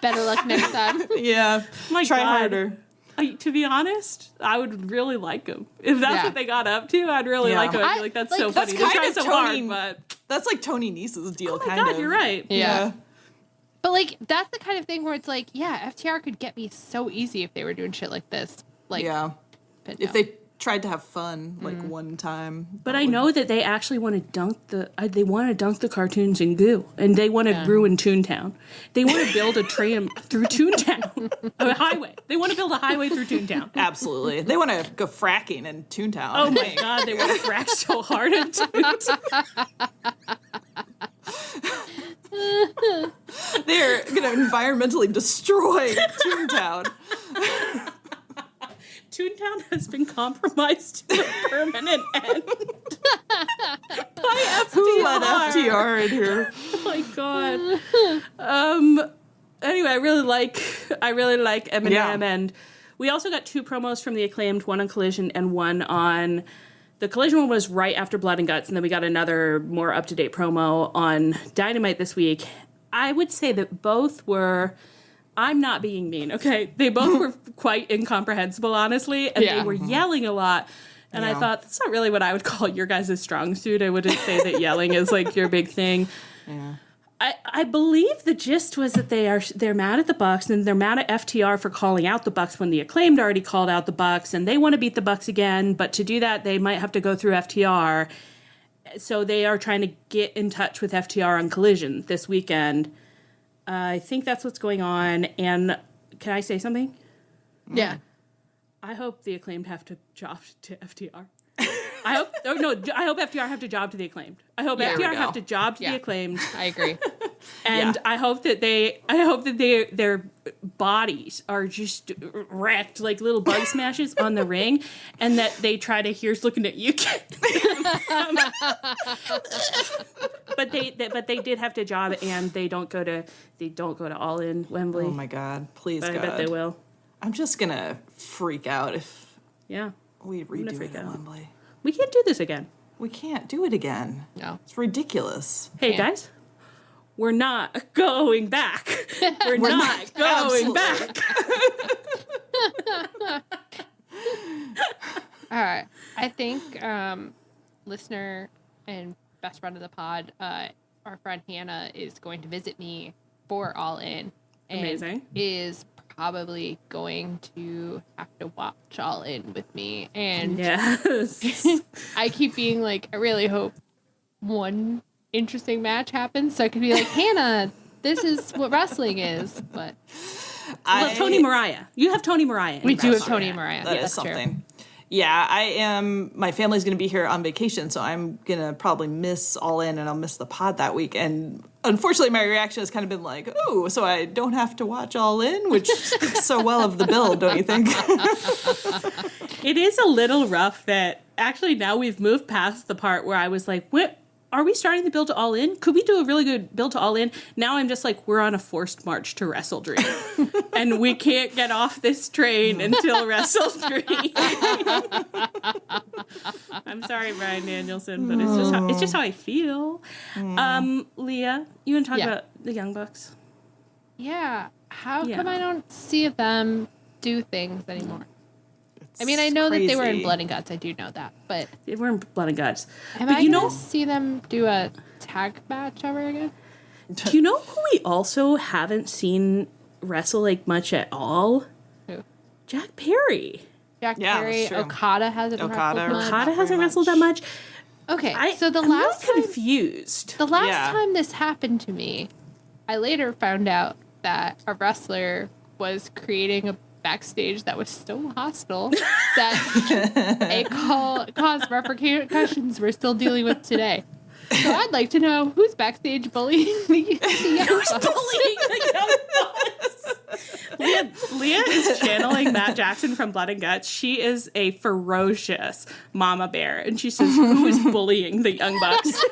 S4: Better luck next time.
S3: Yeah.
S2: My
S3: Try
S2: God.
S3: harder.
S2: To be honest, I would really like them. If that's
S4: Yeah.
S2: what they got up to, I'd really
S3: Yeah.
S2: like them. I'd be like, that's so
S3: That's
S2: funny. They
S3: kind
S2: try
S3: of
S2: so
S3: Tony.
S2: hard, but
S3: That's like Tony Nese's deal,
S2: oh my
S3: kind
S2: God,
S3: of.
S2: you're right.
S4: Yeah. But, like, that's the kind of thing where it's like, yeah, FTR could get me so easy if they were doing shit like this. Like,
S3: Yeah.
S4: but
S3: If
S4: no.
S3: they tried to have fun, like, one time.
S2: But I know that they actually want to dunk they want to dunk the cartoons in goo, and they want to ruin Toontown. They want to build a train through Toontown, a highway. They want to build a highway through Toontown.
S3: Absolutely. They want to go fracking in Toontown.
S2: Oh my God, they want to frack so hard in Toontown.
S3: They're going to environmentally destroy Toontown.
S2: Toontown has been compromised to a permanent end by FTR.
S3: Who let FTR in here?
S2: Oh my God. Anyway, I really like Eminem,
S3: Yeah.
S2: and we also got 2 promos from the Acclaimed, one on Collision and one on. The Collision one was right after Blood and Guts, and then we got another more up-to-date promo on Dynamite this week. I would say that both were, I'm not being mean, okay? They both were quite incomprehensible, honestly, and
S4: Yeah.
S2: they were yelling a lot. And I
S3: Yeah.
S2: thought, that's not really what I would call your guys' strong suit. I wouldn't say that yelling is like your big thing.
S3: Yeah.
S2: I believe the gist was that they're mad at the Bucks, and they're mad at FTR for calling out the Bucks when the Acclaimed already called out the Bucks, and they want to beat the Bucks again, but to do that they might have to go through FTR. So they are trying to get in touch with FTR on Collision this weekend. I think that's what's going on. And can I say something?
S4: yeah.
S2: I hope the Acclaimed have to job to FTR. I hope FTR have to job to the Acclaimed. I hope
S4: Yeah.
S2: FTR
S3: There we
S2: have
S3: go.
S2: to job to
S4: Yeah.
S2: the Acclaimed.
S4: I agree.
S2: And
S3: Yeah.
S2: I hope that their bodies are just wrecked like little bug smashes on the ring, and that they try to, here's looking at you, kid. but they did have to job, and they don't go to All In Wembley.
S3: Oh my God. Please,
S2: but I
S3: God.
S2: bet they will.
S3: I'm just going to freak out if
S2: Yeah,
S3: we
S2: gonna
S3: redo
S2: freak
S3: it at
S2: out.
S3: Wembley.
S2: we can't do this again.
S3: We can't do it again.
S4: No.
S3: It's ridiculous.
S2: Hey
S4: Yeah.
S2: guys, we're not going back. We're not going
S3: absolutely.
S2: back.
S4: All right. I think listener and best friend of the pod, our friend Hannah, is going to visit me for All In. And
S2: Amazing.
S4: is probably going to have to watch All In with me. And
S2: Yes.
S4: I keep being like, I really hope one interesting match happens so I could be like, Hannah, this is what wrestling is. But
S2: Well, Toni Mariah. You have Toni Mariah. in
S4: we do have
S2: wrestling.
S4: Toni and Mariah.
S3: That
S4: Yeah,
S3: is
S4: that's true.
S3: something. Yeah, I am. My family's going to be here on vacation, so I'm going to probably miss All In, and I'll miss the pod that week. And unfortunately, my reaction has kind of been like, "Oh, so I don't have to watch All In," which speaks so well of the build, don't you think?
S2: It is a little rough that actually now we've moved past the part where I was like, what? Are we starting the build to All In? Could we do a really good build to All In? Now I'm just like, we're on a forced march to Wrestle Dream. And we can't get off this train until Wrestle Dream. I'm sorry, Bryan Danielson, but it's just how I feel. Leah, you want to talk
S4: Yeah.
S2: about the Young Bucks?
S4: Yeah. How
S2: Yeah.
S4: come I don't see them do things anymore? I mean, I know that they were in
S3: crazy.
S4: Blood and Guts. I do know that. But
S2: We're in Blood and Guts.
S4: am
S2: But
S4: I
S2: you
S4: going
S2: know,
S4: to see them do a tag match ever again?
S2: do you know who we also haven't seen wrestle like much at all?
S4: Who?
S2: Jack Perry.
S4: Jack
S3: Yeah,
S4: Perry,
S3: that's true.
S4: Okada hasn't
S3: Okada.
S4: wrestled much.
S2: Okada
S3: very
S2: hasn't
S3: much.
S2: wrestled that much.
S4: Okay, so
S2: I'm really confused.
S4: the last
S3: Yeah.
S4: time this happened to me, I later found out that a wrestler was creating a backstage that was so hostile that it caused repercussions we're still dealing with today. So I'd like to know who's backstage bullying the young bucks.
S2: Bullying the young bucks. Leah is channeling Matt Jackson from Blood and Guts. She is a ferocious mama bear, and she says, "Who is bullying the young bucks?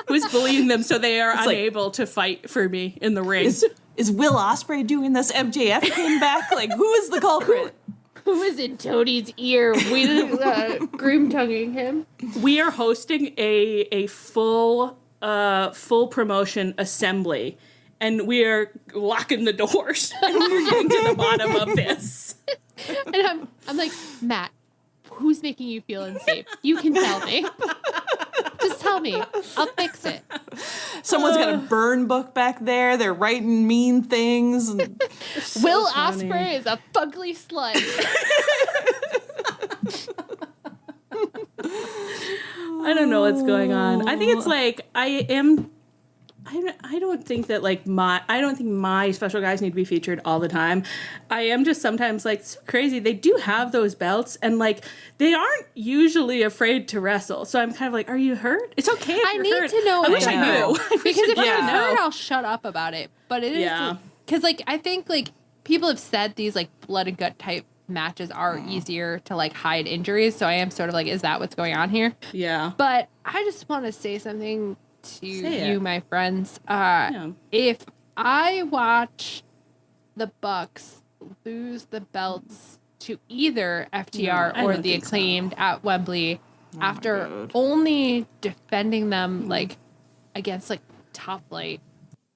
S2: Who's bullying them so they are unable to fight for me in the ring?"
S3: Is Will Ospreay doing this? MJF came back. Like, who is the culprit?
S4: Who is in Tony's ear, groom tonguing him?
S2: We are hosting a full promotion assembly, and we are locking the doors, and we're getting to the bottom of this.
S4: And I'm like, Matt, who's making you feel unsafe? You can tell me. Just tell me. I'll fix it.
S3: Someone's got a burn book back there. They're writing mean things. And
S4: Will Ospreay is a fugly slut.
S2: I don't know what's going on. I think it's like I don't think that I don't think my special guys need to be featured all the time. I am just sometimes like, it's crazy. They do have those belts, and like they aren't usually afraid to wrestle. So I'm kind of like, are you hurt? It's okay if you're hurt.
S4: I need to know.
S2: I wish I knew.
S4: Because if I'm hurt, I'll shut up about it. But it is because like I think like people have said these like blood and gut type matches are easier to like hide injuries. So I am sort of like, is that what's going on here?
S2: Yeah.
S4: But I just want to say something to you, my friends.
S2: Yeah.
S4: If I watch the Bucks lose the belts to either FTR or the Acclaimed at Wembley after only defending them like against like Top Flight,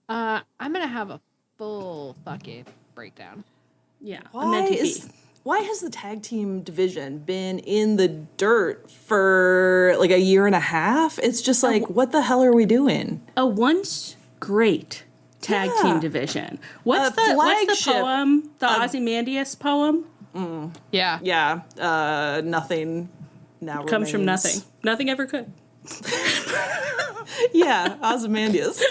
S4: I'm gonna have a full fucking breakdown.
S2: Yeah.
S3: Why has the tag team division been in the dirt for like a year and a half? It's just like, what the hell are we doing?
S2: A once great tag team division. What's the poem? The Ozymandias poem?
S4: Yeah.
S3: Yeah. Nothing now
S2: Comes from
S3: remains.
S2: nothing. Nothing ever could.
S3: Yeah, Ozymandias.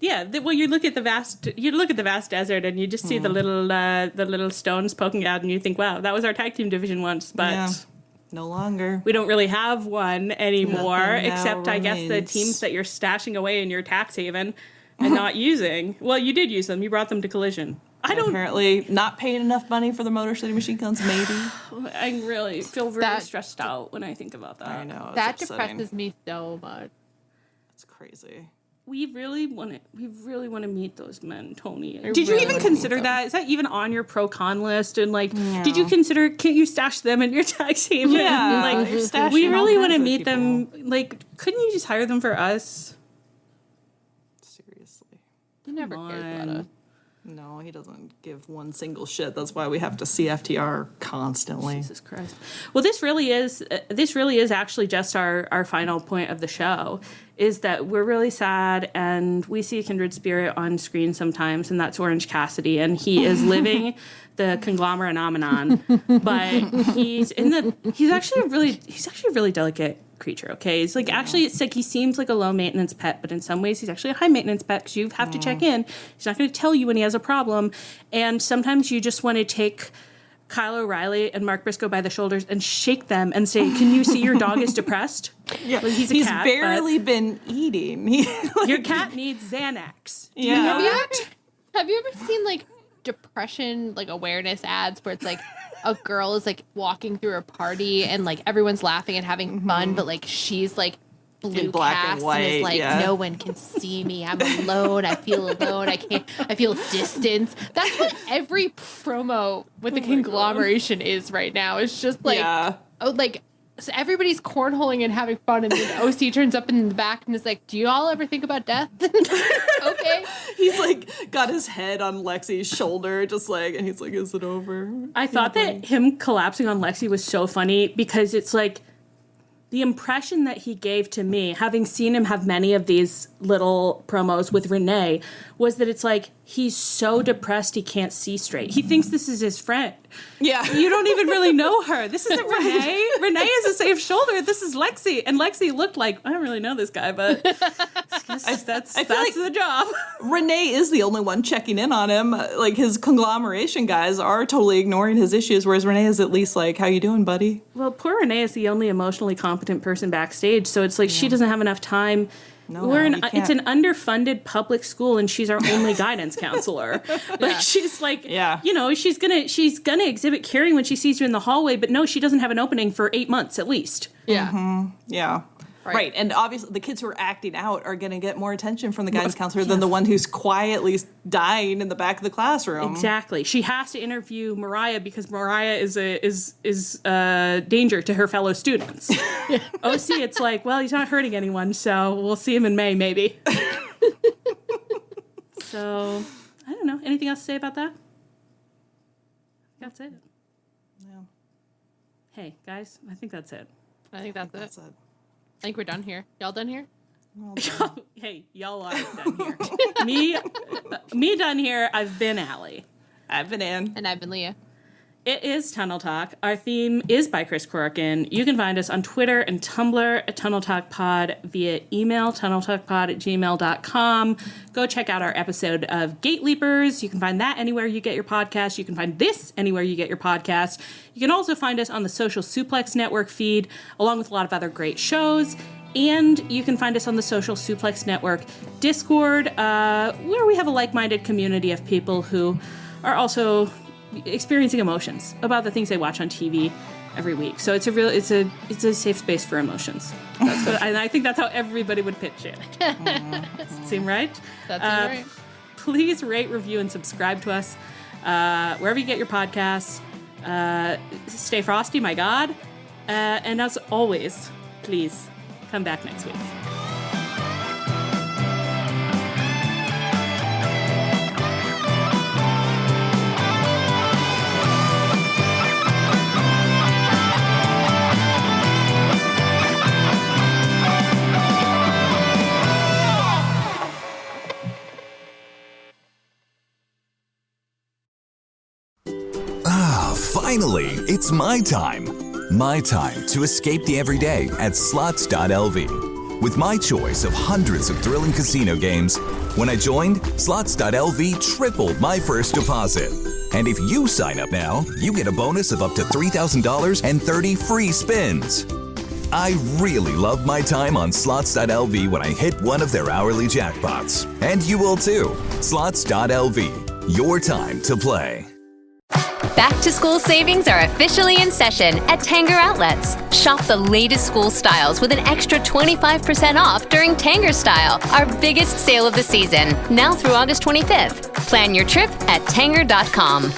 S2: Yeah, well, you look at the vast desert, and you just see the little stones poking out, and you think, wow, that was our tag team division once, but
S3: no longer.
S2: we don't really have one anymore,
S3: Nothing now
S2: except I guess the
S3: remains.
S2: teams that you're stashing away in your tax haven and not using. Well, you did use them. You brought them to Collision.
S3: Apparently not paying enough money for the Motor City Machine Guns, maybe.
S2: I really feel very stressed out when I think about that.
S3: I know.
S4: That
S3: it's upsetting.
S4: depresses me so much.
S3: It's crazy.
S2: We really want to meet those men, Tony. Did you even consider that? Is that even on your pro con list? And like, did you consider? Can't you stash them in your tax haven?
S3: Yeah,
S2: like
S3: you're stashing
S2: we
S3: all
S2: really want to
S3: kinds of
S2: meet
S3: people.
S2: them. Like, couldn't you just hire them for us?
S3: Seriously.
S4: He never
S2: Come
S4: cares about
S2: on.
S4: us.
S3: No, he doesn't give one single shit. That's why we have to see FTR constantly.
S2: Jesus Christ. Well, this really is actually just our final point of the show, is that we're really sad, and we see a kindred spirit on screen sometimes, and that's Orange Cassidy, and he is living the Conglomeromenon, but he's actually a really delicate creature. Okay, it's like actually it's like he seems like a low maintenance pet, but in some ways he's actually a high maintenance pet because you have to check in. He's not going to tell you when he has a problem, and sometimes you just want to take Kyle O'Reilly and Mark Briscoe by the shoulders and shake them and say, "Can you see your dog is depressed?
S3: Yeah,
S2: Well, he's a cat,
S3: barely been eating.
S2: Your cat needs Xanax." Do you
S3: Yeah.
S2: know that?
S4: Have you ever seen like depression like awareness ads where it's like a girl is like walking through a party and like everyone's laughing and having fun, but like she's like blue
S3: In black and
S4: cast and,
S3: white,
S4: is like,
S3: yeah.
S4: no one can see me. I'm alone. I feel alone. I feel distance. That's what every promo with the conglomeration is right now. It's just like, so everybody's cornholing and having fun, and then OC turns up in the back and is like, do you all ever think about death? Okay.
S3: He's like got his head on Lexi's shoulder, just like, and he's like, "Is it over?"
S2: I thought that him collapsing on Lexi was so funny because it's like the impression that he gave to me, having seen him have many of these little promos with Renee, was that it's like he's so depressed he can't see straight. He thinks this is his friend.
S3: Yeah.
S2: You don't even really know her. This isn't Renee. Renee is a safe shoulder. This is Lexi. And Lexi looked like, I don't really know this guy, but that's
S3: I feel like
S2: the job.
S3: Renee is the only one checking in on him. Like, his conglomeration guys are totally ignoring his issues, whereas Renee is at least like, how you doing, buddy?
S2: Well, poor Renee is the only emotionally competent person backstage, so it's like she doesn't have enough time. It's an underfunded public school, and she's our only guidance counselor. Like, she's like, she's gonna exhibit caring when she sees you in the hallway, but no, she doesn't have an opening for 8 months at least.
S4: Yeah.
S3: Mm-hmm. Yeah. Right. And obviously the kids who are acting out are going to get more attention from the guidance counselor than the one who's quietly dying in the back of the classroom.
S2: Exactly. She has to interview Mariah because Mariah is a danger to her fellow students. OC, it's like, well, he's not hurting anyone, so we'll see him in May, maybe. So, I don't know. Anything else to say about that? That's it.
S3: Yeah.
S2: Hey, guys, I think that's it.
S4: I think that's it. I think we're done here. Y'all done here?
S3: Well done.
S2: Hey, y'all are done here. me done here. I've been Allie.
S3: I've been Ann.
S4: And I've been Leah.
S2: It is Tunnel Talk. Our theme is by Kris Corkin. You can find us on Twitter and Tumblr at Tunnel Talk Pod, via email, tunneltalkpod@gmail.com. Go check out our episode of Gate Leapers. You can find that anywhere you get your podcast. You can find this anywhere you get your podcast. You can also find us on the Social Suplex Network feed, along with a lot of other great shows. And you can find us on the Social Suplex Network Discord, where we have a like-minded community of people who are also experiencing emotions about the things they watch on TV every week. So it's a safe space for emotions. And I think that's how everybody would pitch it. Does it seem right?
S4: That seems right.
S2: Please rate, review, and subscribe to us wherever you get your podcasts. Stay frosty, my God. And as always, please come back next week.
S5: Finally, it's my time. My time to escape the everyday at slots.lv. With my choice of hundreds of thrilling casino games, when I joined, slots.lv tripled my first deposit. And if you sign up now, you get a bonus of up to $3,000 and 30 free spins. I really love my time on slots.lv when I hit one of their hourly jackpots. And you will too. Slots.lv, your time to play.
S1: Back to school savings are officially in session at Tanger Outlets. Shop the latest school styles with an extra 25% off during Tanger Style, our biggest sale of the season, now through August 25th. Plan your trip at Tanger.com.